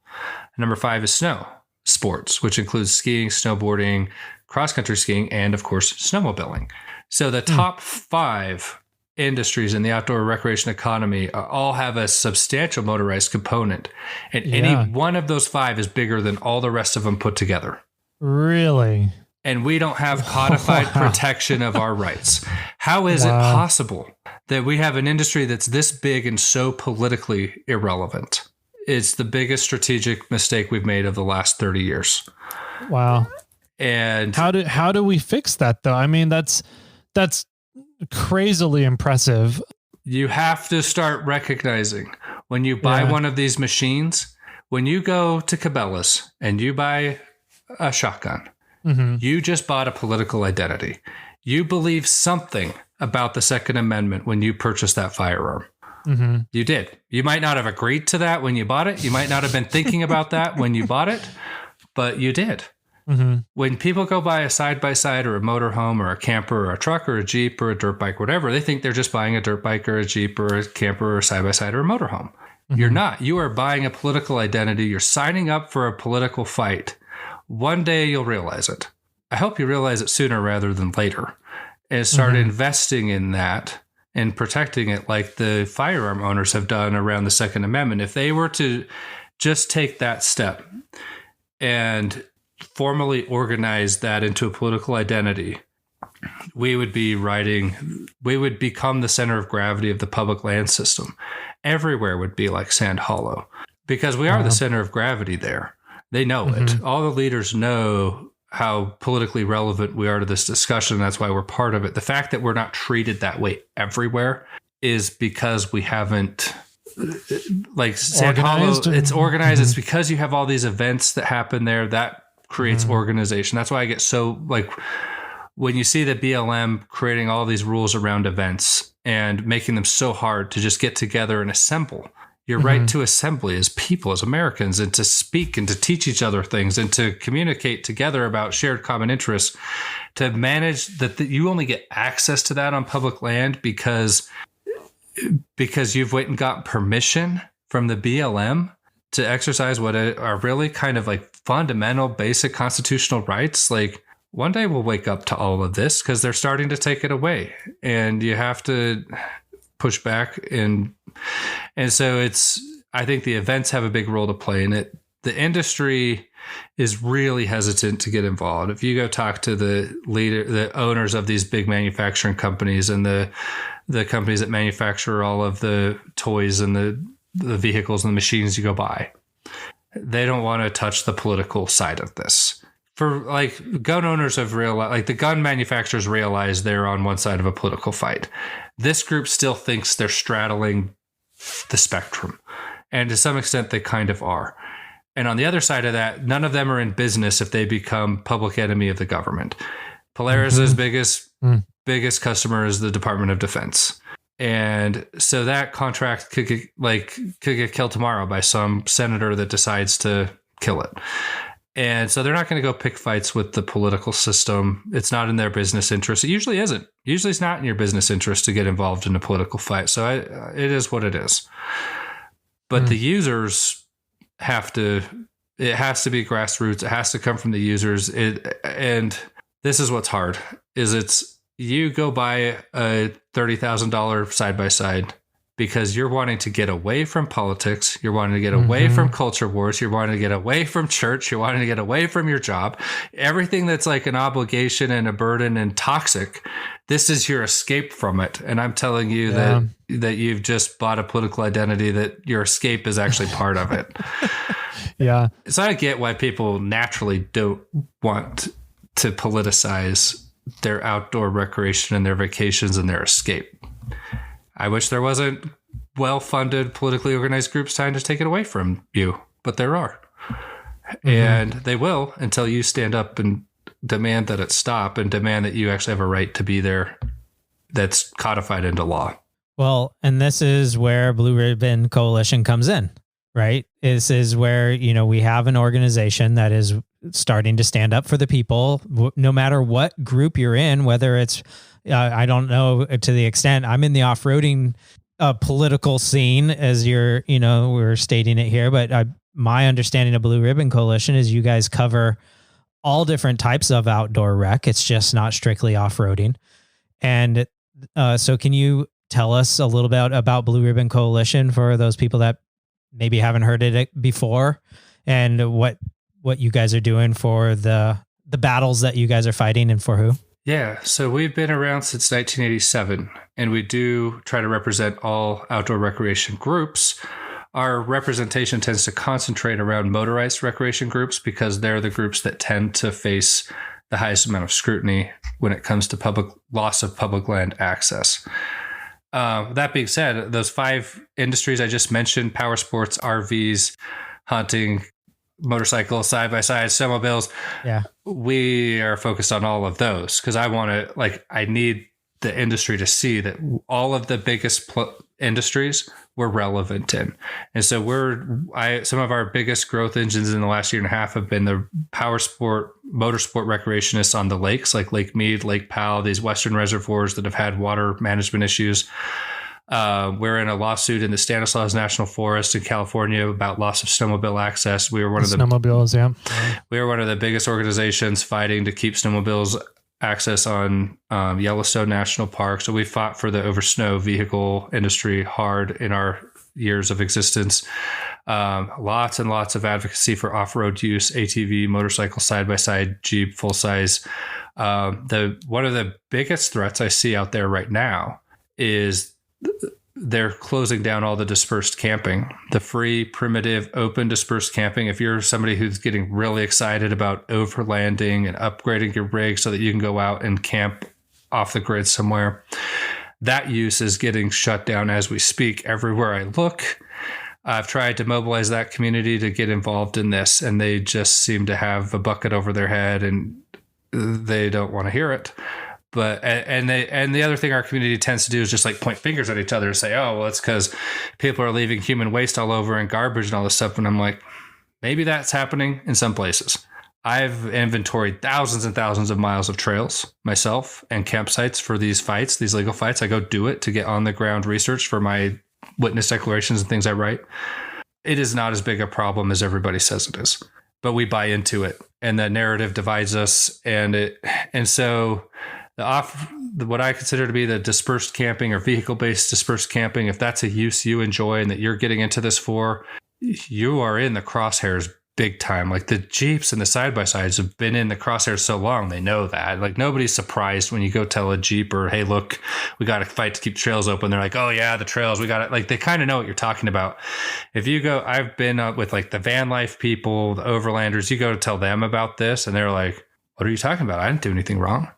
Number 5 is snow sports, which includes skiing, snowboarding, cross-country skiing, and of course, snowmobiling. So the top 5 industries in the outdoor recreation economy all have a substantial motorized component. And any one of those 5 is bigger than all the rest of them put together. Really? And we don't have codified protection of our rights. How is it possible that we have an industry that's this big and so politically irrelevant? It's the biggest strategic mistake we've made of the last 30 years. Wow. And how do we fix that though? I mean, that's crazily impressive. You have to start recognizing when you buy one of these machines, when you go to Cabela's and you buy a shotgun, you just bought a political identity. You believe something about the Second Amendment when you purchased that firearm. You did. You might not have agreed to that when you bought it. You might not have been thinking about that when you bought it, but you did. When people go buy a side-by-side or a motorhome or a camper or a truck or a Jeep or a dirt bike, whatever, they think they're just buying a dirt bike or a Jeep or a camper or a side-by-side or a motorhome. You're not. You are buying a political identity. You're signing up for a political fight. One day you'll realize it. I hope you realize it sooner rather than later and start investing in that and protecting it like the firearm owners have done around the Second Amendment. If they were to just take that step and formally organize that into a political identity, we would become the center of gravity of the public land system. Everywhere would be like Sand Hollow because we are the center of gravity there. They know it. All the leaders know how politically relevant we are to this discussion. That's why we're part of it. The fact that we're not treated that way everywhere is because we haven't, like Sand Hollow, it's organized. It's because you have all these events that happen there that creates organization. That's why I get so like when you see the BLM creating all these rules around events and making them so hard to just get together and assemble. Your right to assembly as people, as Americans, and to speak and to teach each other things and to communicate together about shared common interests, to manage that you only get access to that on public land because you've went and got permission from the BLM to exercise what are really kind of like fundamental, basic constitutional rights. Like one day we'll wake up to all of this because they're starting to take it away, and you have to push back. And so I think the events have a big role to play in it. The industry is really hesitant to get involved. If you go talk to the owners of these big manufacturing companies and the companies that manufacture all of the toys and the vehicles and the machines you go buy, they don't want to touch the political side of this. For like gun owners have realized, like the gun manufacturers realize they're on one side of a political fight. This group still thinks they're straddling the spectrum. And to some extent, they kind of are. And on the other side of that, none of them are in business if they become public enemy of the government. Polaris's biggest customer is the Department of Defense. And so that contract could get killed tomorrow by some senator that decides to kill it. And so they're not going to go pick fights with the political system. It's not in their business interest. It usually isn't. Usually it's not in your business interest to get involved in a political fight. So it is what it is. But the users it has to be grassroots. It has to come from the users. And this is what's hard, is you go buy a $30,000 side-by-side because you're wanting to get away from politics. You're wanting to get away from culture wars. You're wanting to get away from church. You're wanting to get away from your job. Everything that's like an obligation and a burden and toxic, this is your escape from it. And I'm telling you that you've just bought a political identity that your escape is actually part of it. Yeah. So I get why people naturally don't want to politicize their outdoor recreation and their vacations and their escape. I wish there wasn't well-funded, politically organized groups trying to take it away from you, but there are. And they will until you stand up and demand that it stop and demand that you actually have a right to be there that's codified into law. Well, and this is where Blue Ribbon Coalition comes in, right? This is where, we have an organization that is starting to stand up for the people, no matter what group you're in, whether it's I don't know to the extent I'm in the off-roading political scene, as we're stating it here, but my understanding of Blue Ribbon Coalition is you guys cover all different types of outdoor rec. It's just not strictly off-roading. And so can you tell us a little bit about Blue Ribbon Coalition for those people that maybe haven't heard it before, and what you guys are doing for the battles that you guys are fighting and for who? Yeah, so we've been around since 1987, and we do try to represent all outdoor recreation groups. Our representation tends to concentrate around motorized recreation groups because they're the groups that tend to face the highest amount of scrutiny when it comes to loss of public land access. That being said, those 5 industries I just mentioned, power sports, RVs, hunting, motorcycles, side-by-side, snowmobiles. Yeah. We are focused on all of those because I need the industry to see that all of the biggest industries we're relevant in. And so some of our biggest growth engines in the last year and a half have been the power sport, motorsport recreationists on the lakes, like Lake Mead, Lake Powell, these Western reservoirs that have had water management issues. We're in a lawsuit in the Stanislaus National Forest in California about loss of snowmobile access. We were one of the snowmobiles. Yeah. We were one of the biggest organizations fighting to keep snowmobiles access on Yellowstone National Park. So we fought for the over snow vehicle industry hard in our years of existence. Lots and lots of advocacy for off-road use, ATV, motorcycle, side-by-side, Jeep, full-size. One of the biggest threats I see out there right now is they're closing down all the dispersed camping, the free, primitive, open dispersed camping. If you're somebody who's getting really excited about overlanding and upgrading your rig so that you can go out and camp off the grid somewhere, that use is getting shut down as we speak. Everywhere I look, I've tried to mobilize that community to get involved in this, and they just seem to have a bucket over their head and they don't want to hear it. But and the other thing our community tends to do is just like point fingers at each other and say, oh, well, it's because people are leaving human waste all over and garbage and all this stuff. And I'm like, maybe that's happening in some places. I've inventoried thousands and thousands of miles of trails myself and campsites for these fights, these legal fights. I go do it to get on the ground research for my witness declarations and things I write. It is not as big a problem as everybody says it is, but we buy into it, and the narrative divides us. And so what I consider to be the dispersed camping or vehicle-based dispersed camping, if that's a use you enjoy and that you're getting into this for, you are in the crosshairs big time. Like the Jeeps and the side-by-sides have been in the crosshairs so long, they know that. Like nobody's surprised when you go tell a Jeep or, hey, look, we got to fight to keep trails open. They're like, oh yeah, the trails, we got it. Like they kind of know what you're talking about. If you go, I've been up with like the van life people, the overlanders, you go to tell them about this and they're like, what are you talking about? I didn't do anything wrong.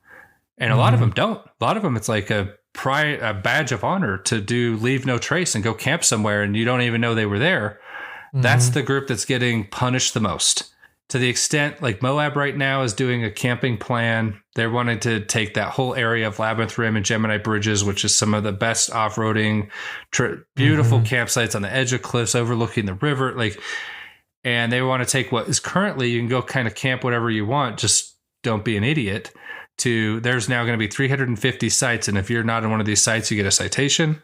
And a lot of them don't. A lot of them, it's like a badge of honor to leave no trace and go camp somewhere and you don't even know they were there. Mm-hmm. That's the group that's getting punished the most. To the extent, like Moab right now is doing a camping plan. They're wanting to take that whole area of Labyrinth Rim and Gemini Bridges, which is some of the best off-roading, beautiful campsites on the edge of cliffs overlooking the river. And they want to take what is currently, you can go kind of camp whatever you want, just don't be an idiot. There's now going to be 350 sites. And if you're not on one of these sites, you get a citation.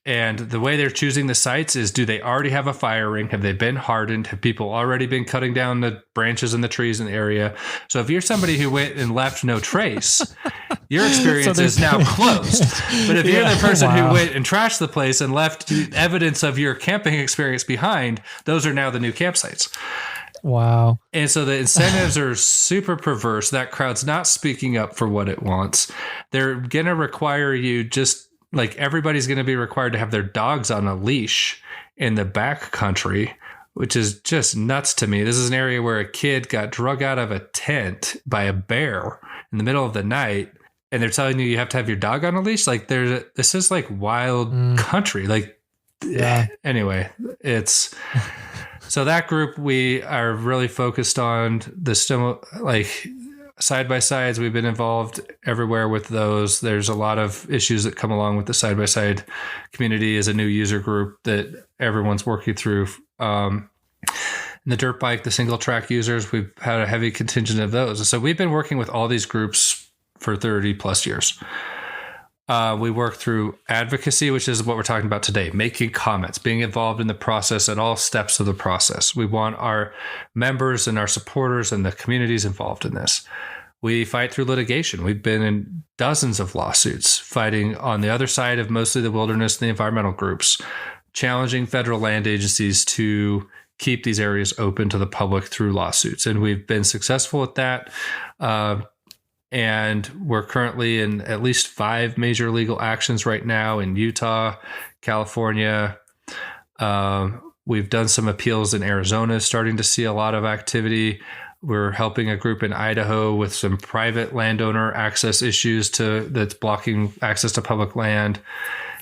And the way they're choosing the sites is, do they already have a fire ring? Have they been hardened? Have people already been cutting down the branches and the trees in the area? So if you're somebody who went and left no trace, your experience is now closed. But if you're the person who went and trashed the place and left evidence of your camping experience behind, those are now the new campsites. Wow. And so the incentives are super perverse. That crowd's not speaking up for what it wants. They're going to require you, just like everybody's going to be required to have their dogs on a leash in the back country, which is just nuts to me. This is an area where a kid got drug out of a tent by a bear in the middle of the night. And they're telling you have to have your dog on a leash. Like this is like wild country. Like, anyway, it's... So that group, we are really focused on the side-by-sides. We've been involved everywhere with those. There's a lot of issues that come along with the side-by-side community as a new user group that everyone's working through. The dirt bike, the single track users, we've had a heavy contingent of those. So we've been working with all these groups for 30 plus years. We work through advocacy, which is what we're talking about today, making comments, being involved in the process at all steps of the process. We want our members and our supporters and the communities involved in this. We fight through litigation. We've been in dozens of lawsuits fighting on the other side of mostly the wilderness and the environmental groups, challenging federal land agencies to keep these areas open to the public through lawsuits. And we've been successful at that. And we're currently in at least 5 major legal actions right now in Utah, California. We've done some appeals in Arizona, starting to see a lot of activity. We're helping a group in Idaho with some private landowner access issues that's blocking access to public land.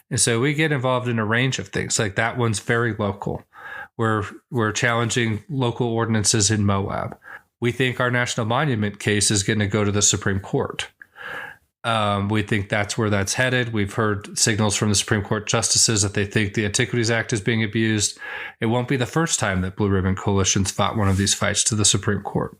And so we get involved in a range of things. Like that one's very local. We're challenging local ordinances in Moab. We think our national monument case is going to go to the Supreme Court. We think that's where that's headed. We've heard signals from the Supreme Court justices that they think the Antiquities Act is being abused. It won't be the first time that Blue Ribbon Coalition's fought one of these fights to the Supreme Court.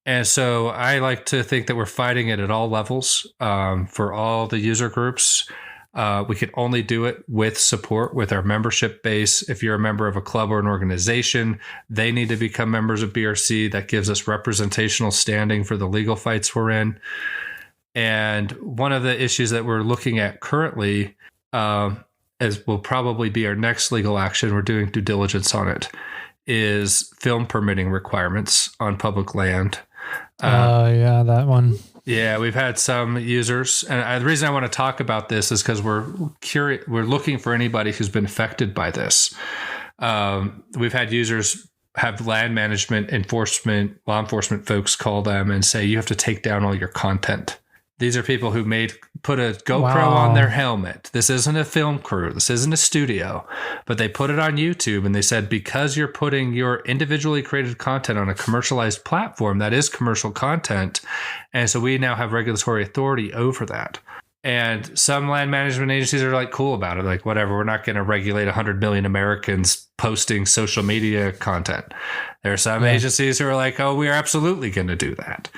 And so I like to think that we're fighting it at all levels for all the user groups. We can only do it with support with our membership base. If you're a member of a club or an organization, they need to become members of BRC. That gives us representational standing for the legal fights we're in. And one of the issues that we're looking at currently, as will probably be our next legal action, we're doing due diligence on it, is film permitting requirements on public land. Yeah, that one. Yeah, we've had some users, and the reason I want to talk about this is because we're curious. We're looking for anybody who's been affected by this. We've had users have land management enforcement, law enforcement folks call them and say, you have to take down all your content. These are people who put a GoPro on their helmet. This isn't a film crew. This isn't a studio, but they put it on YouTube and they said, because you're putting your individually created content on a commercialized platform, that is commercial content. And so we now have regulatory authority over that. And some land management agencies are like cool about it. Like, whatever, we're not going to regulate 100 million Americans posting social media content. There are some agencies who are like, oh, we're absolutely going to do that.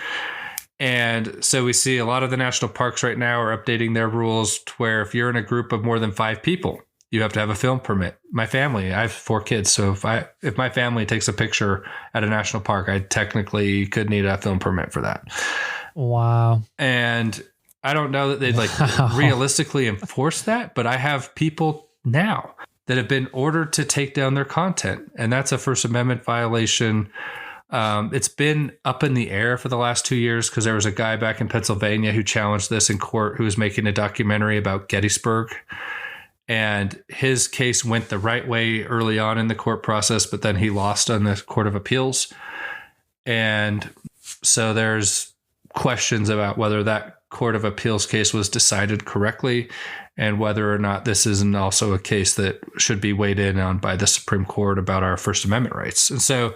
And so we see a lot of the national parks right now are updating their rules to where if you're in a group of more than 5 people, you have to have a film permit. My family, I have 4 kids. So if my family takes a picture at a national park, I technically could need a film permit for that. Wow. And I don't know that they'd realistically enforce that, but I have people now that have been ordered to take down their content. And that's a First Amendment violation. It's been up in the air for the last 2 years because there was a guy back in Pennsylvania who challenged this in court who was making a documentary about Gettysburg. And his case went the right way early on in the court process, but then he lost on the Court of Appeals. And so there's questions about whether that Court of Appeals case was decided correctly and whether or not this isn't also a case that should be weighed in on by the Supreme Court about our First Amendment rights. And so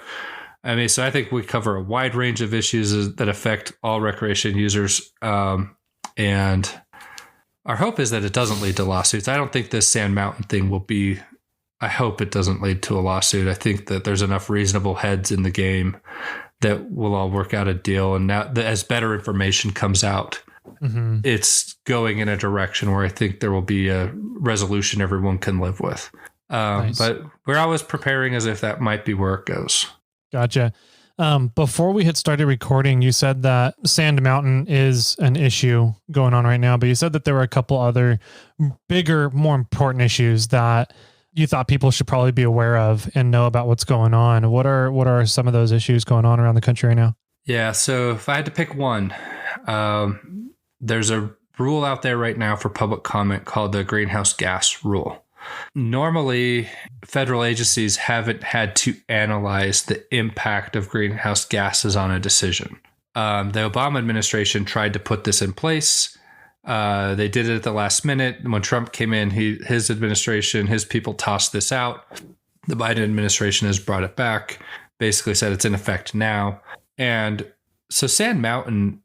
I think we cover a wide range of issues that affect all recreation users. And our hope is that it doesn't lead to lawsuits. I don't think this Sand Mountain thing will be, I hope it doesn't lead to a lawsuit. I think that there's enough reasonable heads in the game that we'll all work out a deal. And now as better information comes out, it's going in a direction where I think there will be a resolution everyone can live with. Nice. But we're always preparing as if that might be where it goes. Gotcha. Before we had started recording, you said that Sand Mountain is an issue going on right now, but you said that there were a couple other bigger, more important issues that you thought people should probably be aware of and know about what's going on. What are some of those issues going on around the country right now? Yeah. So if I had to pick one, there's a rule out there right now for public comment called the greenhouse gas rule. Normally, federal agencies haven't had to analyze the impact of greenhouse gases on a decision. The Obama administration tried to put this in place. They did it at the last minute. When Trump came in, his administration, his people tossed this out. The Biden administration has brought it back, basically said it's in effect now. And so Sand Mountain,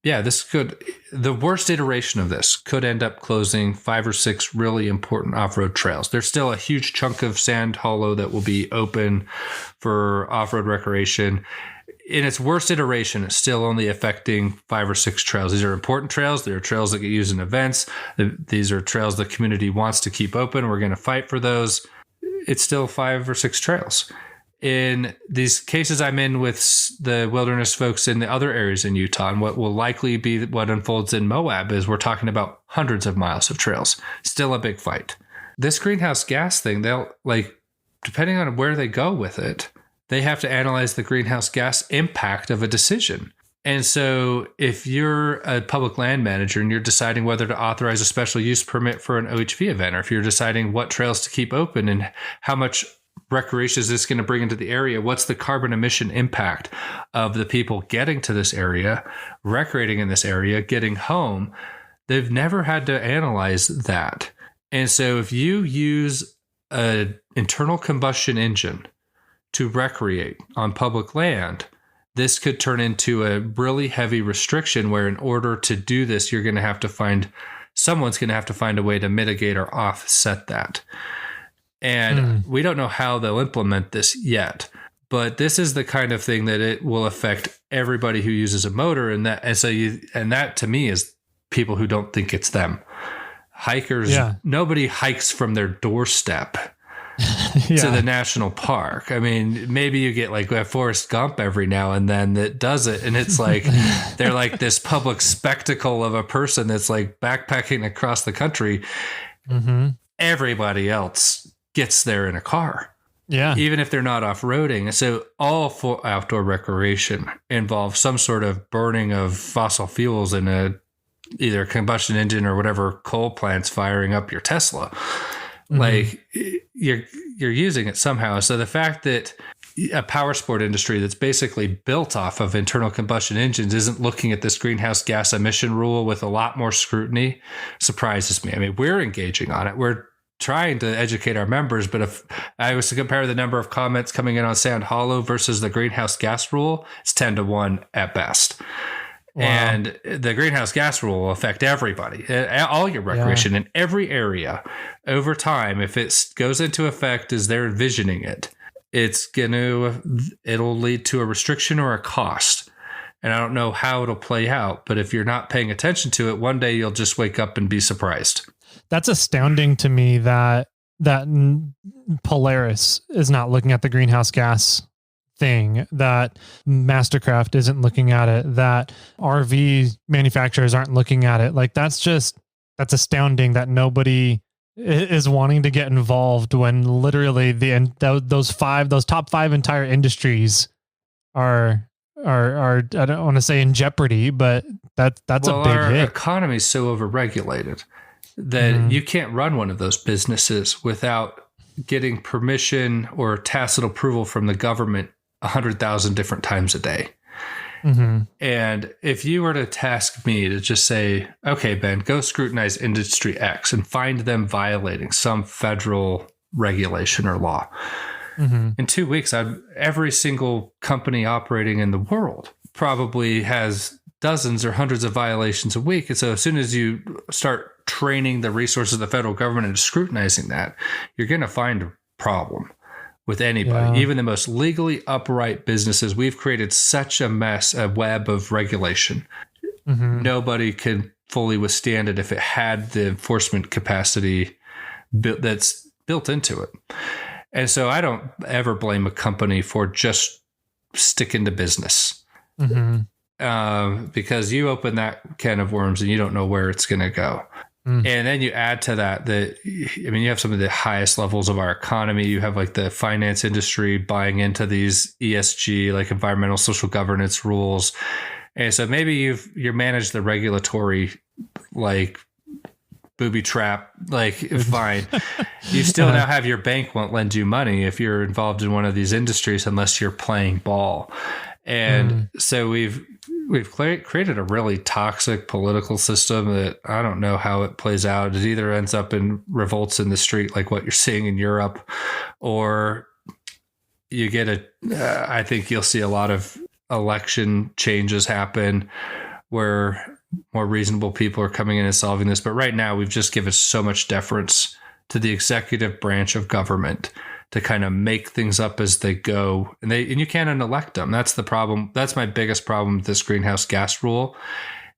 the worst iteration of this could end up closing 5 or 6 really important off-road trails. There's still a huge chunk of Sand Hollow that will be open for off-road recreation. In its worst iteration, it's still only affecting 5 or 6 trails. These are important trails. They are trails that get used in events. These are trails the community wants to keep open. We're going to fight for those. It's still 5 or 6 trails. In these cases I'm in with the wilderness folks in the other areas in Utah, and what will likely be what unfolds in Moab is we're talking about hundreds of miles of trails. Still a big fight. This greenhouse gas thing, they'll depending on where they go with it, they have to analyze the greenhouse gas impact of a decision. And so if you're a public land manager and you're deciding whether to authorize a special use permit for an OHV event, or if you're deciding what trails to keep open and how much recreation is this going to bring into the area, what's the carbon emission impact of the people getting to this area, recreating in this area, getting home, they've never had to analyze that. And so if you use an internal combustion engine to recreate on public land, this could turn into a really heavy restriction where in order to do this, someone's going to have to find a way to mitigate or offset that. And we don't know how they'll implement this yet, but this is the kind of thing that it will affect everybody who uses a motor. And that to me is people who don't think it's them. Hikers, nobody hikes from their doorstep to the national park. I mean, maybe you get like a Forrest Gump every now and then that does it. And it's like, they're like this public spectacle of a person that's like backpacking across the country. Everybody else gets there in a car. Yeah. Even if they're not off-roading. So all for outdoor recreation involves some sort of burning of fossil fuels in either a combustion engine or whatever coal plant's firing up your Tesla. Like you're using it somehow. So the fact that a power sport industry that's basically built off of internal combustion engines isn't looking at this greenhouse gas emission rule with a lot more scrutiny surprises me. I mean, we're engaging on it. We're trying to educate our members, but if I was to compare the number of comments coming in on Sand Hollow versus the greenhouse gas rule, it's 10-1 at best. Wow. And the greenhouse gas rule will affect everybody, all your recreation in every area over time. If it goes into effect as they're envisioning it, it'll lead to a restriction or a cost. And I don't know how it'll play out, but if you're not paying attention to it, one day you'll just wake up and be surprised. That's astounding to me that Polaris is not looking at the greenhouse gas thing, that Mastercraft isn't looking at it, that RV manufacturers aren't looking at it. Like that's astounding that nobody is wanting to get involved when literally those top five entire industries are I don't want to say in jeopardy, but that's a big hit. Our economy is so overregulated that you can't run one of those businesses without getting permission or tacit approval from the government 100,000 different times a day. And if you were to task me to just say, okay, Ben, go scrutinize industry X and find them violating some federal regulation or law. In 2 weeks, every single company operating in the world probably has dozens or hundreds of violations a week. And so as soon as you start training the resources of the federal government and scrutinizing that, you're going to find a problem with anybody, even the most legally upright businesses. We've created such a mess, a web of regulation. Nobody can fully withstand it if it had the enforcement capacity that's built into it. And so I don't ever blame a company for just sticking to business. Because you open that can of worms and you don't know where it's going to go. And then you add to that, you have some of the highest levels of our economy. You have like the finance industry buying into these ESG, like environmental social governance rules. And so maybe you're managed the regulatory, like booby trap, like fine. You still now have your bank won't lend you money if you're involved in one of these industries unless you're playing ball. And so we've created a really toxic political system that I don't know how it plays out. It either ends up in revolts in the street, like what you're seeing in Europe, or you get I think you'll see a lot of election changes happen where more reasonable people are coming in and solving this. But right now, we've just given so much deference to the executive branch of government to kind of make things up as they go. And you can't unelect them. That's the problem. That's my biggest problem with this greenhouse gas rule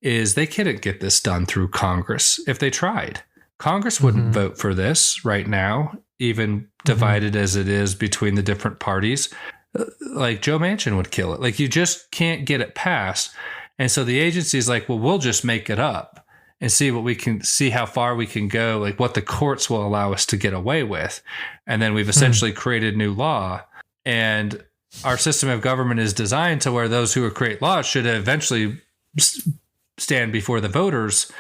is they couldn't get this done through Congress if they tried. Congress wouldn't vote for this right now, even divided as it is between the different parties. Like Joe Manchin would kill it. Like you just can't get it passed. And so the agency is like, well, we'll just make it up and see how far we can go, like what the courts will allow us to get away with. And then we've essentially created new law. And our system of government is designed to where those who create laws should eventually stand before the voters.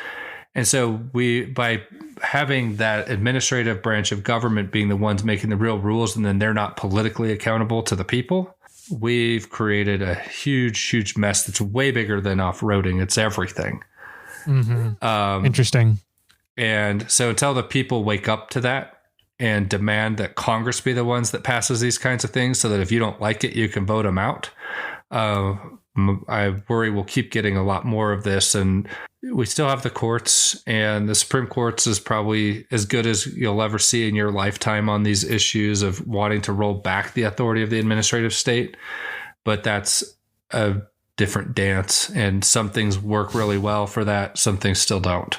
And so by having that administrative branch of government being the ones making the real rules, and then they're not politically accountable to the people, we've created a huge, huge mess that's way bigger than off-roading. It's everything. Interesting. And so until the people wake up to that and demand that Congress be the ones that passes these kinds of things so that if you don't like it, you can vote them out, I worry we'll keep getting a lot more of this. And we still have the courts, and the Supreme Court is probably as good as you'll ever see in your lifetime on these issues of wanting to roll back the authority of the administrative state. But that's a different dance, and some things work really well for that. Some things still don't.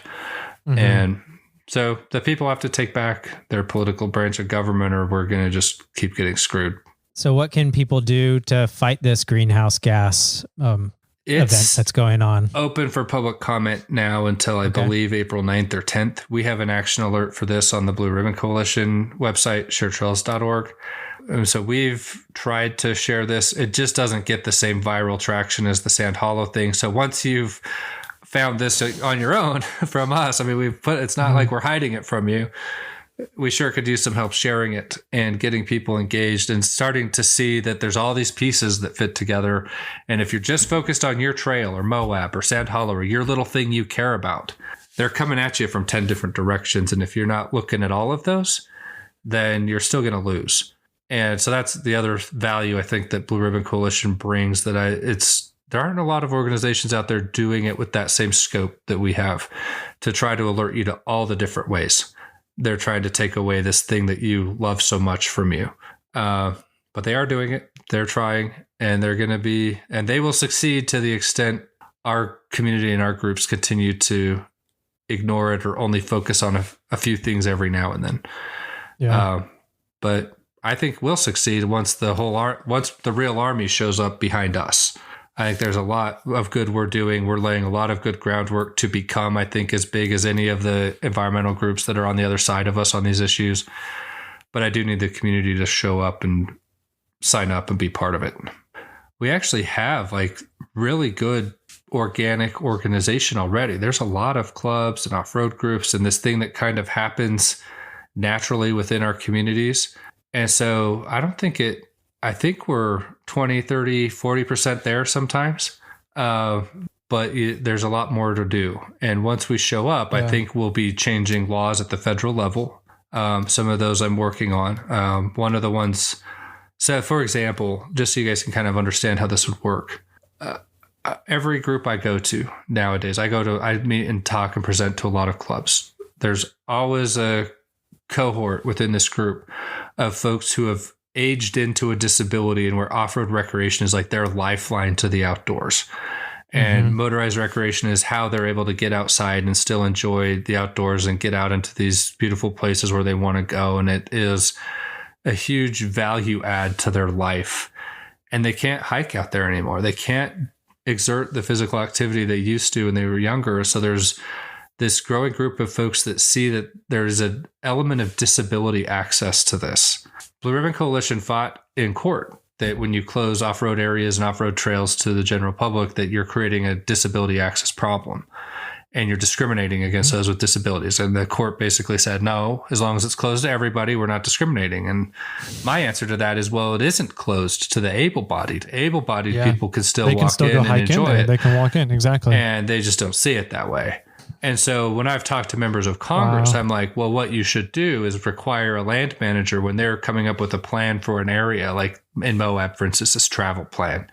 And So the people have to take back their political branch of government, or we're going to just keep getting screwed. So what can people do to fight this greenhouse gas event that's going on? Open for public comment now until I believe April 9th or 10th. We have an action alert for this on the Blue Ribbon Coalition website, sharetrails.org. So we've tried to share this. It just doesn't get the same viral traction as the Sand Hollow thing. So once you've found this on your own from us, I mean, it's not like we're hiding it from you. We sure could use some help sharing it and getting people engaged and starting to see that there's all these pieces that fit together. And if you're just focused on your trail or Moab or Sand Hollow or your little thing you care about, they're coming at you from 10 different directions. And if you're not looking at all of those, then you're still going to lose. And so that's the other value I think that Blue Ribbon Coalition brings, that there aren't a lot of organizations out there doing it with that same scope that we have to try to alert you to all the different ways they're trying to take away this thing that you love so much from you. But they are doing it. They're trying, and they will succeed to the extent our community and our groups continue to ignore it or only focus on a few things every now and then. Yeah. But I think we'll succeed once the real army shows up behind us. I think there's a lot of good we're doing. We're laying a lot of good groundwork to become, I think, as big as any of the environmental groups that are on the other side of us on these issues. But I do need the community to show up and sign up and be part of it. We actually have really good organic organization already. There's a lot of clubs and off-road groups and this thing that kind of happens naturally within our communities. And so I think we're 20, 30, 40% there sometimes. But there's a lot more to do. And once we show up, I think we'll be changing laws at the federal level. Some of those I'm working on. One of the ones, so for example, just so you guys can kind of understand how this would work. Every group I go to nowadays, I meet and talk and present to a lot of clubs. There's always a cohort within this group of folks who have aged into a disability and where off-road recreation is like their lifeline to the outdoors. And motorized recreation is how they're able to get outside and still enjoy the outdoors and get out into these beautiful places where they want to go. And it is a huge value add to their life. And they can't hike out there anymore. They can't exert the physical activity they used to when they were younger. So there's this growing group of folks that see that there's an element of disability access to this. Blue Ribbon Coalition fought in court that when you close off-road areas and off-road trails to the general public, that you're creating a disability access problem and you're discriminating against those with disabilities. And the court basically said, no, as long as it's closed to everybody, we're not discriminating. And my answer to that is, well, it isn't closed to the able-bodied. Able-bodied people can still walk in and enjoy it. They can walk in, exactly. And they just don't see it that way. And so when I've talked to members of Congress, I'm like, well, what you should do is require a land manager when they're coming up with a plan for an area, like in Moab, for instance, this travel plan,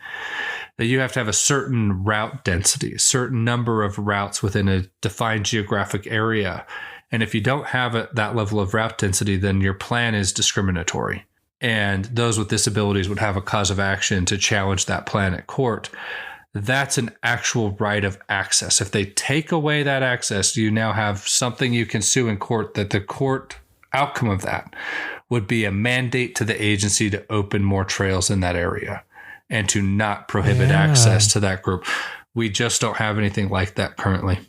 that you have to have a certain route density, a certain number of routes within a defined geographic area. And if you don't have that level of route density, then your plan is discriminatory. And those with disabilities would have a cause of action to challenge that plan at court. That's an actual right of access. If they take away that access, you now have something you can sue in court, that the court outcome of that would be a mandate to the agency to open more trails in that area and to not prohibit access to that group. We just don't have anything like that currently.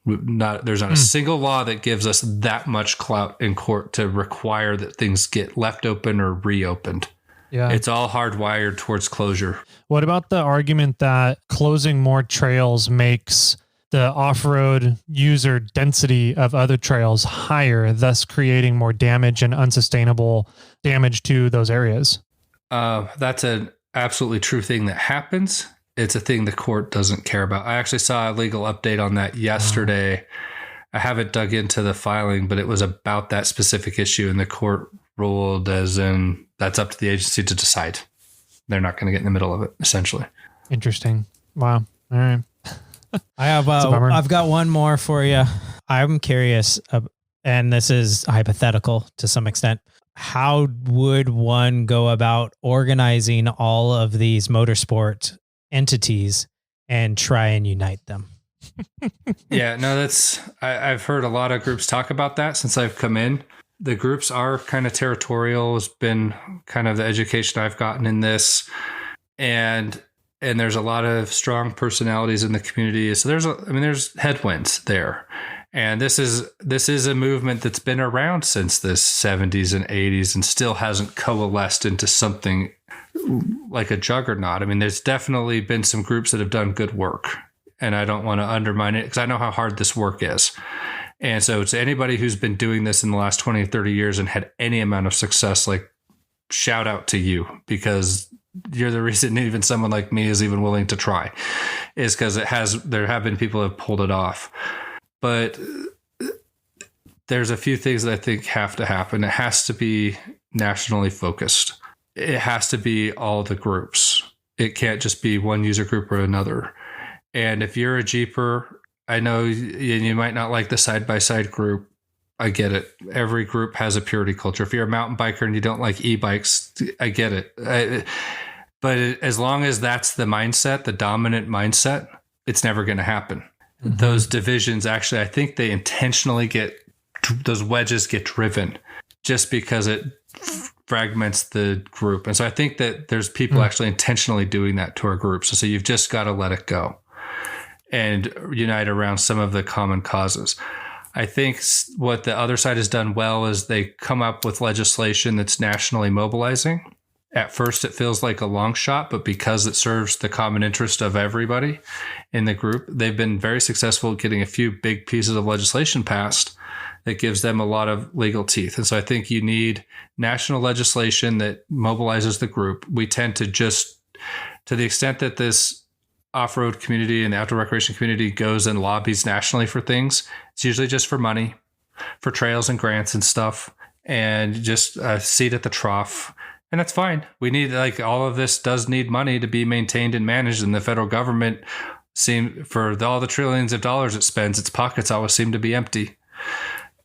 There's not a single law that gives us that much clout in court to require that things get left open or reopened. Yeah. It's all hardwired towards closure. What about the argument that closing more trails makes the off-road user density of other trails higher, thus creating more damage and unsustainable damage to those areas? That's an absolutely true thing that happens. It's a thing the court doesn't care about. I actually saw a legal update on that yesterday. I haven't dug into the filing, but it was about that specific issue, and the court ruled as in that's up to the agency to decide. They're not going to get in the middle of it, essentially. Interesting. Wow. All right. I've got one more for you. I'm curious, and this is hypothetical to some extent. How would one go about organizing all of these motorsport entities and try and unite them? Yeah, no, I've heard a lot of groups talk about that since I've come in. The groups are kind of territorial, has been kind of the education I've gotten in this. And there's a lot of strong personalities in the community. So there's headwinds there. And this is a movement that's been around since the 70s and 80s and still hasn't coalesced into something like a juggernaut. I mean, there's definitely been some groups that have done good work, and I don't want to undermine it because I know how hard this work is. And so to anybody who's been doing this in the last 20 or 30 years and had any amount of success, like, shout out to you, because you're the reason even someone like me is even willing to try, is because there have been people who have pulled it off. But there's a few things that I think have to happen. It has to be nationally focused. It has to be all the groups. It can't just be one user group or another. And if you're a Jeeper, I know you might not like the side-by-side group. I get it. Every group has a purity culture. If you're a mountain biker and you don't like e-bikes, I get it. But as long as that's the mindset, the dominant mindset, it's never going to happen. Mm-hmm. Those divisions, actually, I think they intentionally those wedges get driven just because it fragments the group. And so I think that there's people actually intentionally doing that to our groups. So you've just got to let it go and unite around some of the common causes. I think what the other side has done well is they come up with legislation that's nationally mobilizing. At first, it feels like a long shot, but because it serves the common interest of everybody in the group, they've been very successful at getting a few big pieces of legislation passed that gives them a lot of legal teeth. And so I think you need national legislation that mobilizes the group. We tend to to the extent that this off-road community and the outdoor recreation community goes and lobbies nationally for things, it's usually just for money, for trails and grants and stuff, and just a seat at the trough. And that's fine. We need, all of this does need money to be maintained and managed. And the federal government for all the trillions of dollars it spends, its pockets always seem to be empty.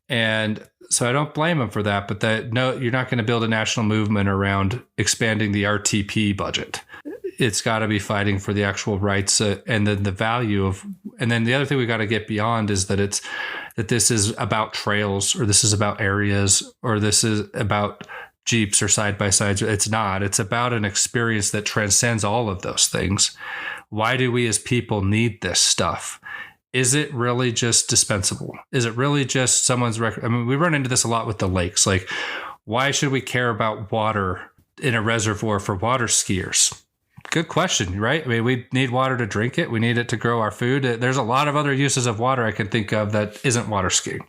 And so I don't blame them for that. But no, you're not going to build a national movement around expanding the RTP budget. It's got to be fighting for the actual rights and then the value of. And then the other thing we got to get beyond is that this is about trails, or this is about areas, or this is about Jeeps or side-by-sides. It's not. It's about an experience that transcends all of those things. Why do we as people need this stuff? Is it really just dispensable? Is it really just someone's record? I mean, we run into this a lot with the lakes. Like, why should we care about water in a reservoir for water skiers? Good question, right? I mean, we need water to drink it. We need it to grow our food. There's a lot of other uses of water I can think of that isn't water skiing.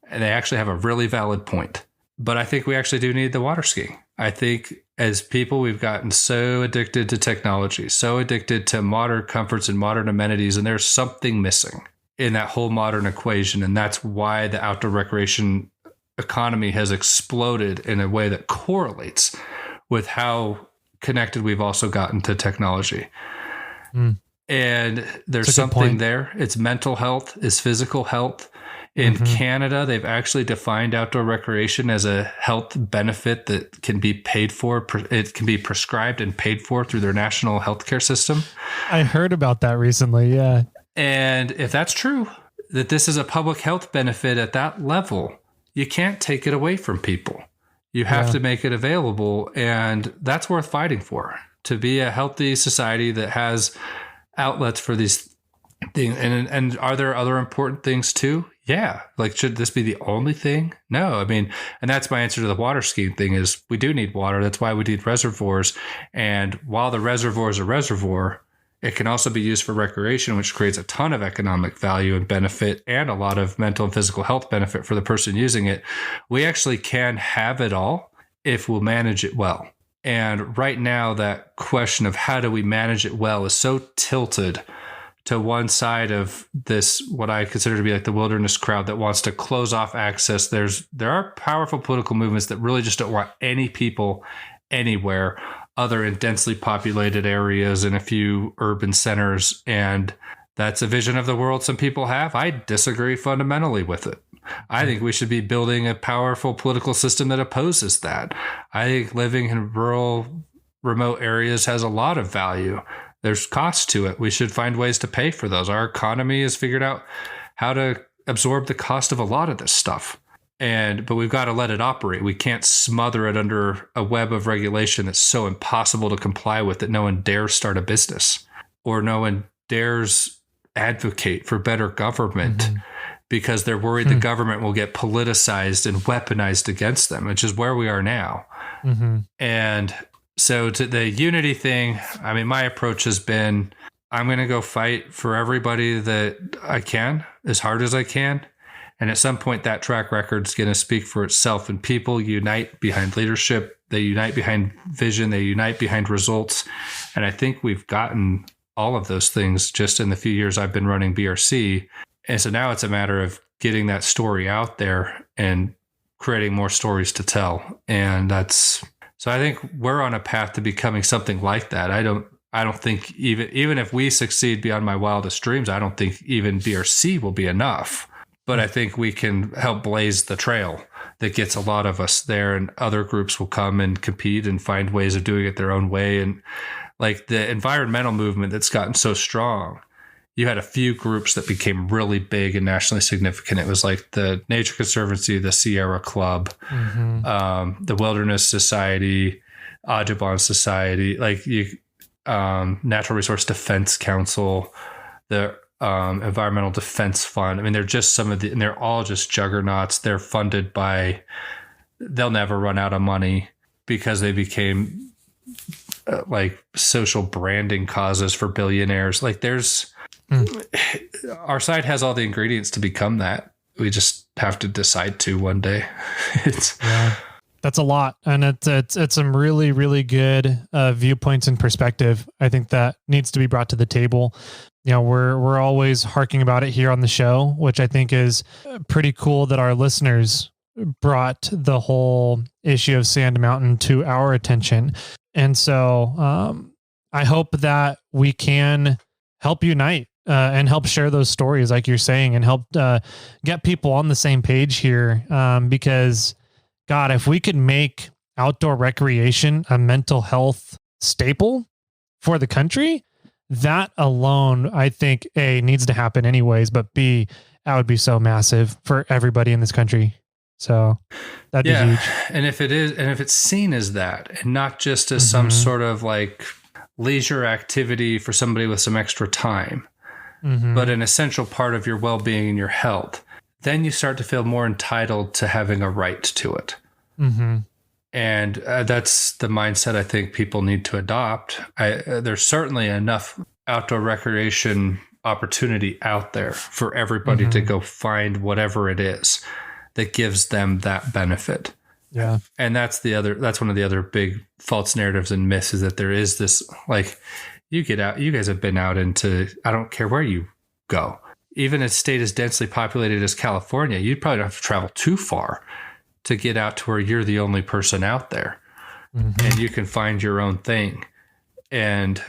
And they actually have a really valid point. But I think we actually do need the water skiing. I think as people, we've gotten so addicted to technology, so addicted to modern comforts and modern amenities, and there's something missing in that whole modern equation. And that's why the outdoor recreation economy has exploded in a way that correlates with how connected we've also gotten to technology. And there's something there. It's mental health, it's physical health. In Canada, they've actually defined outdoor recreation as a health benefit that can be paid for. It can be prescribed and paid for through their national healthcare system. I heard about that recently, yeah. And if that's true, that this is a public health benefit at that level, you can't take it away from people. You have to make it available, and that's worth fighting for. To be a healthy society that has outlets for these things. And are there other important things too? Yeah. Like, should this be the only thing? No. I mean, and that's my answer to the water skiing thing is we do need water. That's why we need reservoirs. And while the reservoir is a reservoir, it can also be used for recreation, which creates a ton of economic value and benefit and a lot of mental and physical health benefit for the person using it. We actually can have it all if we'll manage it well. And right now, that question of how do we manage it well is so tilted to one side of this, what I consider to be like the wilderness crowd that wants to close off access. There are powerful political movements that really just don't want any people anywhere other in densely populated areas and a few urban centers. And that's a vision of the world some people have. I disagree fundamentally with it. I think we should be building a powerful political system that opposes that. I think living in rural, remote areas has a lot of value. There's cost to it. We should find ways to pay for those. Our economy has figured out how to absorb the cost of a lot of this stuff. But we've got to let it operate. We can't smother it under a web of regulation that's so impossible to comply with that no one dares start a business or no one dares advocate for better government because they're worried the government will get politicized and weaponized against them, which is where we are now. And so to the unity thing, I mean, my approach has been, I'm going to go fight for everybody that I can as hard as I can. And at some point, that track record is going to speak for itself, and people unite behind leadership. They unite behind vision. They unite behind results. And I think we've gotten all of those things just in the few years I've been running BRC. And so now it's a matter of getting that story out there and creating more stories to tell. And so I think we're on a path to becoming something like that. I don't think even if we succeed beyond my wildest dreams, I don't think even BRC will be enough. But I think we can help blaze the trail that gets a lot of us there, and other groups will come and compete and find ways of doing it their own way. And like the environmental movement that's gotten so strong, you had a few groups that became really big and nationally significant. It was like the Nature Conservancy, the Sierra Club, the Wilderness Society, Audubon Society, Natural Resource Defense Council, the Environmental Defense Fund. I mean, they're just and they're all just juggernauts. They're funded they'll never run out of money because they became social branding causes for billionaires. Our site has all the ingredients to become that. We just have to decide to one day. That's a lot. And it's some really, really good viewpoints and perspective. I think that needs to be brought to the table. You know, we're always harking about it here on the show, which I think is pretty cool that our listeners brought the whole issue of Sand Mountain to our attention. And so I hope that we can help unite and help share those stories, like you're saying, and help get people on the same page here. Because God, if we could make outdoor recreation a mental health staple for the country, that alone, I think, A, needs to happen anyways, but B, that would be so massive for everybody in this country. So that'd be huge. And if it's seen as that and not just as some sort of leisure activity for somebody with some extra time, but an essential part of your well-being and your health, then you start to feel more entitled to having a right to it. And that's the mindset I think people need to adopt. There's certainly enough outdoor recreation opportunity out there for everybody to go find whatever it is that gives them that benefit. Yeah. And that's one of the other big false narratives and myths, is that there is this, you get out, you guys have been out into, I don't care where you go, even a state as densely populated as California, you probably don't have to travel too far to get out to where you're the only person out there and you can find your own thing. And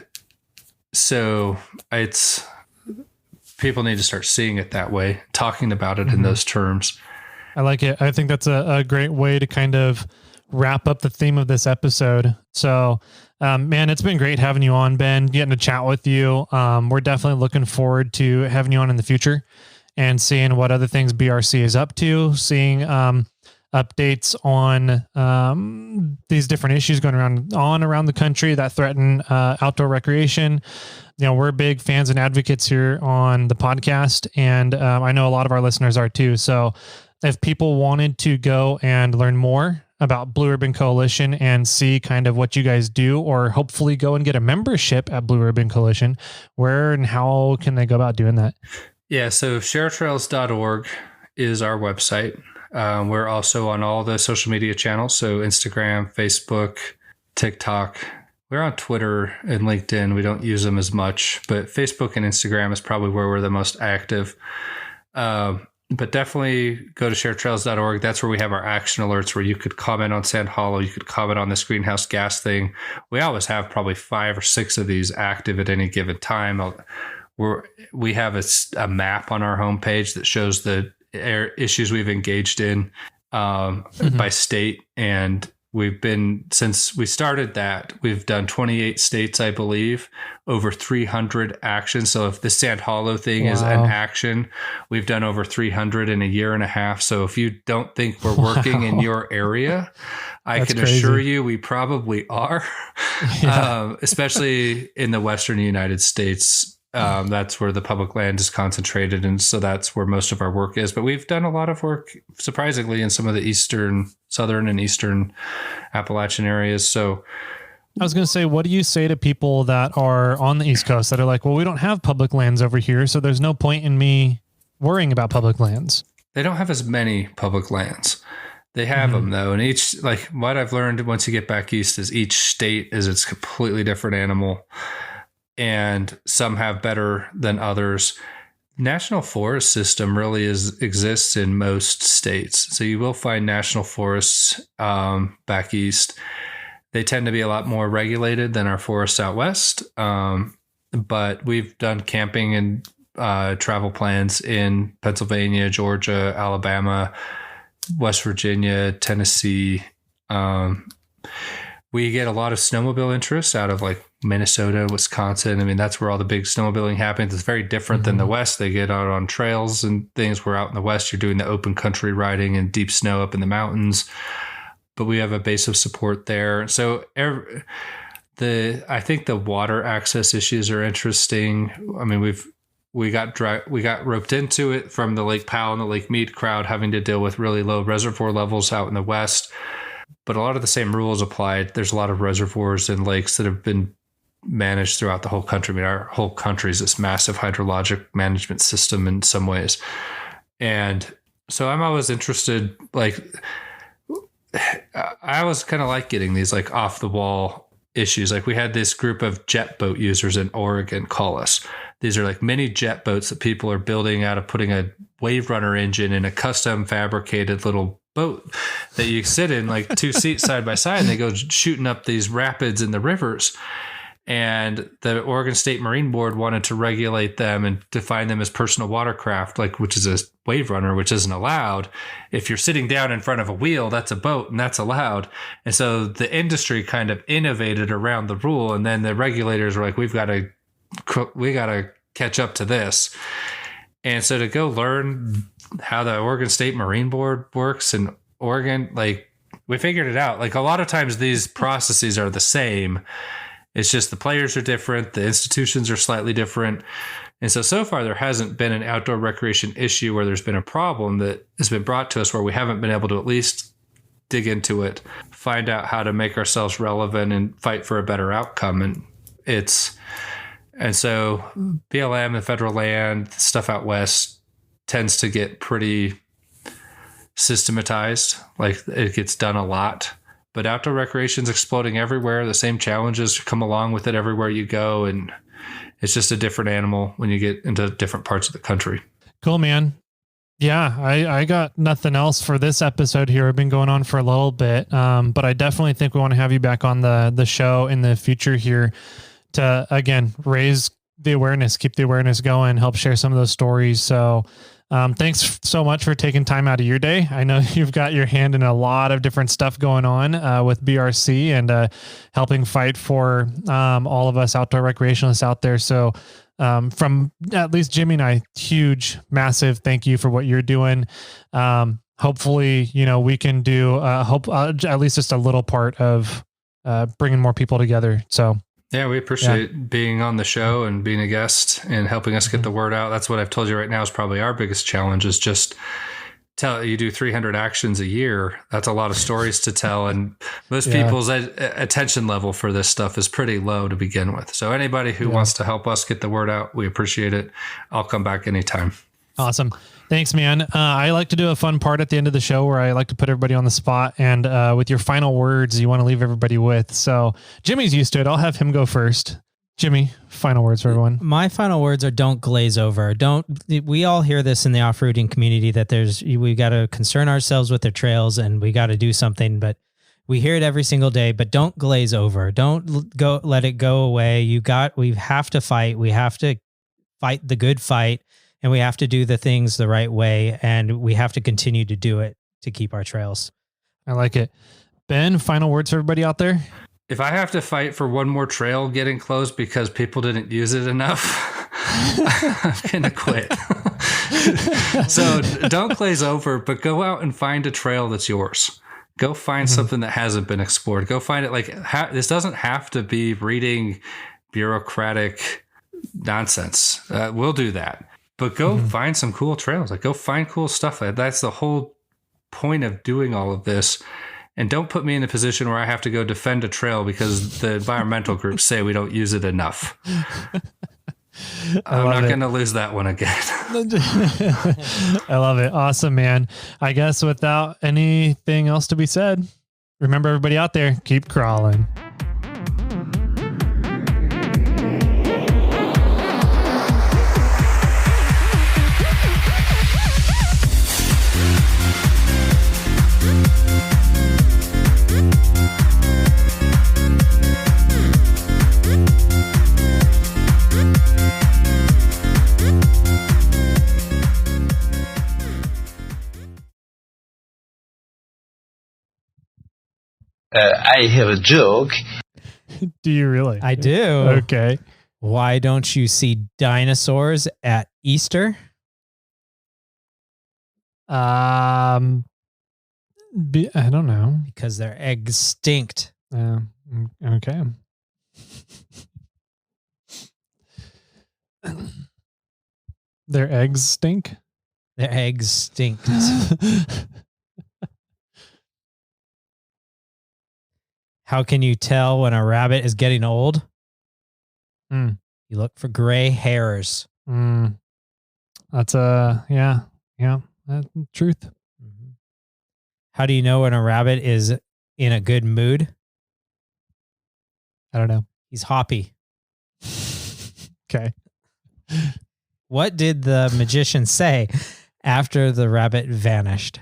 so people need to start seeing it that way, talking about it in those terms. I like it. I think that's a great way to kind of wrap up the theme of this episode. So, man, it's been great having you on, Ben, getting to chat with you. We're definitely looking forward to having you on in the future and seeing what other things BRC is up to, seeing, updates on these different issues going around the country that threaten outdoor recreation. You know, we're big fans and advocates here on the podcast, and I know a lot of our listeners are too. So if people wanted to go and learn more about Blue Ribbon Coalition and see kind of what you guys do, or hopefully go and get a membership at Blue Ribbon Coalition, where and how can they go about doing that? Yeah, so sharetrails.org is our website. We're also on all the social media channels. So Instagram, Facebook, TikTok. We're on Twitter and LinkedIn. We don't use them as much, but Facebook and Instagram is probably where we're the most active. But definitely go to sharetrails.org. That's where we have our action alerts, where you could comment on Sand Hollow. You could comment on this greenhouse gas thing. We always have probably 5 or 6 of these active at any given time. We have a map on our homepage that shows the issues we've engaged in by state, and since we started that, we've done 28 states, I believe, over 300 actions. So if the Sand Hollow thing is an action, we've done over 300 in a year and a half. So if you don't think we're working in your area, I can assure you we probably are, especially in the Western United States. That's where the public land is concentrated. And so that's where most of our work is. But we've done a lot of work, surprisingly, in some of the southern and eastern Appalachian areas. So I was going to say, what do you say to people that are on the East Coast that are like, well, we don't have public lands over here, so there's no point in me worrying about public lands? They don't have as many public lands. They have them, though. And what I've learned once you get back east is each state is its completely different animal. And some have better than others. National forest system really exists in most states. So you will find national forests back east. They tend to be a lot more regulated than our forests out west. But we've done camping and travel plans in Pennsylvania, Georgia, Alabama, West Virginia, Tennessee. We get a lot of snowmobile interest out of like Minnesota, Wisconsin. I mean, that's where all the big snowmobiling happens. It's very different than the West. They get out on trails and things. Where out in the West, you're doing the open country riding and deep snow up in the mountains. But we have a base of support there. So I think the water access issues are interesting. I mean, we got roped into it from the Lake Powell and the Lake Mead crowd, having to deal with really low reservoir levels out in the West. But a lot of the same rules applied. There's a lot of reservoirs and lakes that have been managed throughout the whole country. I mean, our whole country is this massive hydrologic management system in some ways. And so I'm always interested, like, I always kind of like getting these like off the wall issues. Like we had this group of jet boat users in Oregon call us. These are like mini jet boats that people are building out of putting a wave runner engine in a custom fabricated little boat that you sit in, like two seats side by side, and they go shooting up these rapids in the rivers. And the Oregon State Marine Board wanted to regulate them and define them as personal watercraft, like, which is a wave runner, which isn't allowed. If you're sitting down in front of a wheel, that's a boat and that's allowed. And so the industry kind of innovated around the rule. And then the regulators were like, we got to catch up to this. And so to go learn how the Oregon State Marine Board works in Oregon, like we figured it out. Like a lot of times these processes are the same. It's just the players are different. The institutions are slightly different. And so far there hasn't been an outdoor recreation issue where there's been a problem that has been brought to us where we haven't been able to at least dig into it, find out how to make ourselves relevant and fight for a better outcome. And so BLM and federal land stuff out west tends to get pretty systematized. Like it gets done a lot. But outdoor recreation's exploding everywhere. The same challenges come along with it everywhere you go. And it's just a different animal when you get into different parts of the country. Cool, man. Yeah, I got nothing else for this episode here. We've been going on for a little bit. But I definitely think we want to have you back on the show in the future here to, again, raise the awareness, keep the awareness going, help share some of those stories. So thanks so much for taking time out of your day. I know you've got your hand in a lot of different stuff going on with BRC and helping fight for all of us outdoor recreationalists out there. So from at least Jimmy and I, huge, massive thank you for what you're doing. Hopefully, we can do at least just a little part of bringing more people together. So yeah, we appreciate being on the show and being a guest and helping us get the word out. That's what I've told you right now is probably our biggest challenge is just you do 300 actions a year. That's a lot of stories to tell. And most people's attention level for this stuff is pretty low to begin with. So anybody who wants to help us get the word out, we appreciate it. I'll come back anytime. Awesome. Thanks, man. I like to do a fun part at the end of the show where I like to put everybody on the spot and with your final words you want to leave everybody with. So Jimmy's used to it. I'll have him go first. Jimmy, final words for everyone. My final words are don't glaze over. We all hear this in the off-roading community that we got to concern ourselves with the trails and we got to do something, but we hear it every single day, but don't glaze over. Don't let it go away. We have to fight. We have to fight the good fight. And we have to do the things the right way, and we have to continue to do it to keep our trails. I like it. Ben, final words for everybody out there? If I have to fight for one more trail getting closed because people didn't use it enough, I'm going to quit. So don't glaze over, but go out and find a trail that's yours. Go find something that hasn't been explored. Go find it. Like this doesn't have to be reading bureaucratic nonsense. We'll do that. But go find some cool trails. Like go find cool stuff. That's the whole point of doing all of this. And don't put me in a position where I have to go defend a trail because the environmental groups say we don't use it enough. I'm not going to lose that one again. I love it. Awesome, man. I guess without anything else to be said, remember everybody out there, keep crawling. I have a joke. Do you really? I do. Okay. Why don't you see dinosaurs at Easter? I don't know. Because their eggs stinked. Okay. Their eggs stink? Their eggs stinked. How can you tell when a rabbit is getting old? You look for gray hairs. That's that's truth. How do you know when a rabbit is in a good mood? I don't know. He's hoppy. Okay. What did the magician say after the rabbit vanished?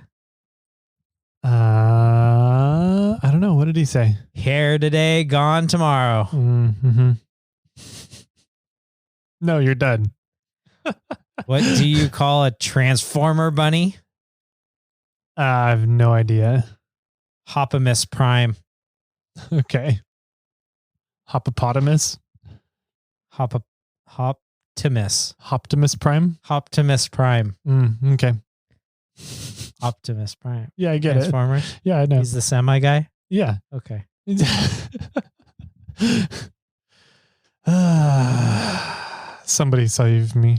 I don't know. What did he say? Here today, gone tomorrow. No, you're done. What do you call a transformer bunny? I have no idea. Hoptimus Prime. Okay. Hoppopotamus? Optimus. Optimus Prime? Optimus Prime. Okay. Optimus Prime. Yeah, I get Transformers? it. Yeah, I know. He's the semi guy? Yeah. Okay. Somebody save me.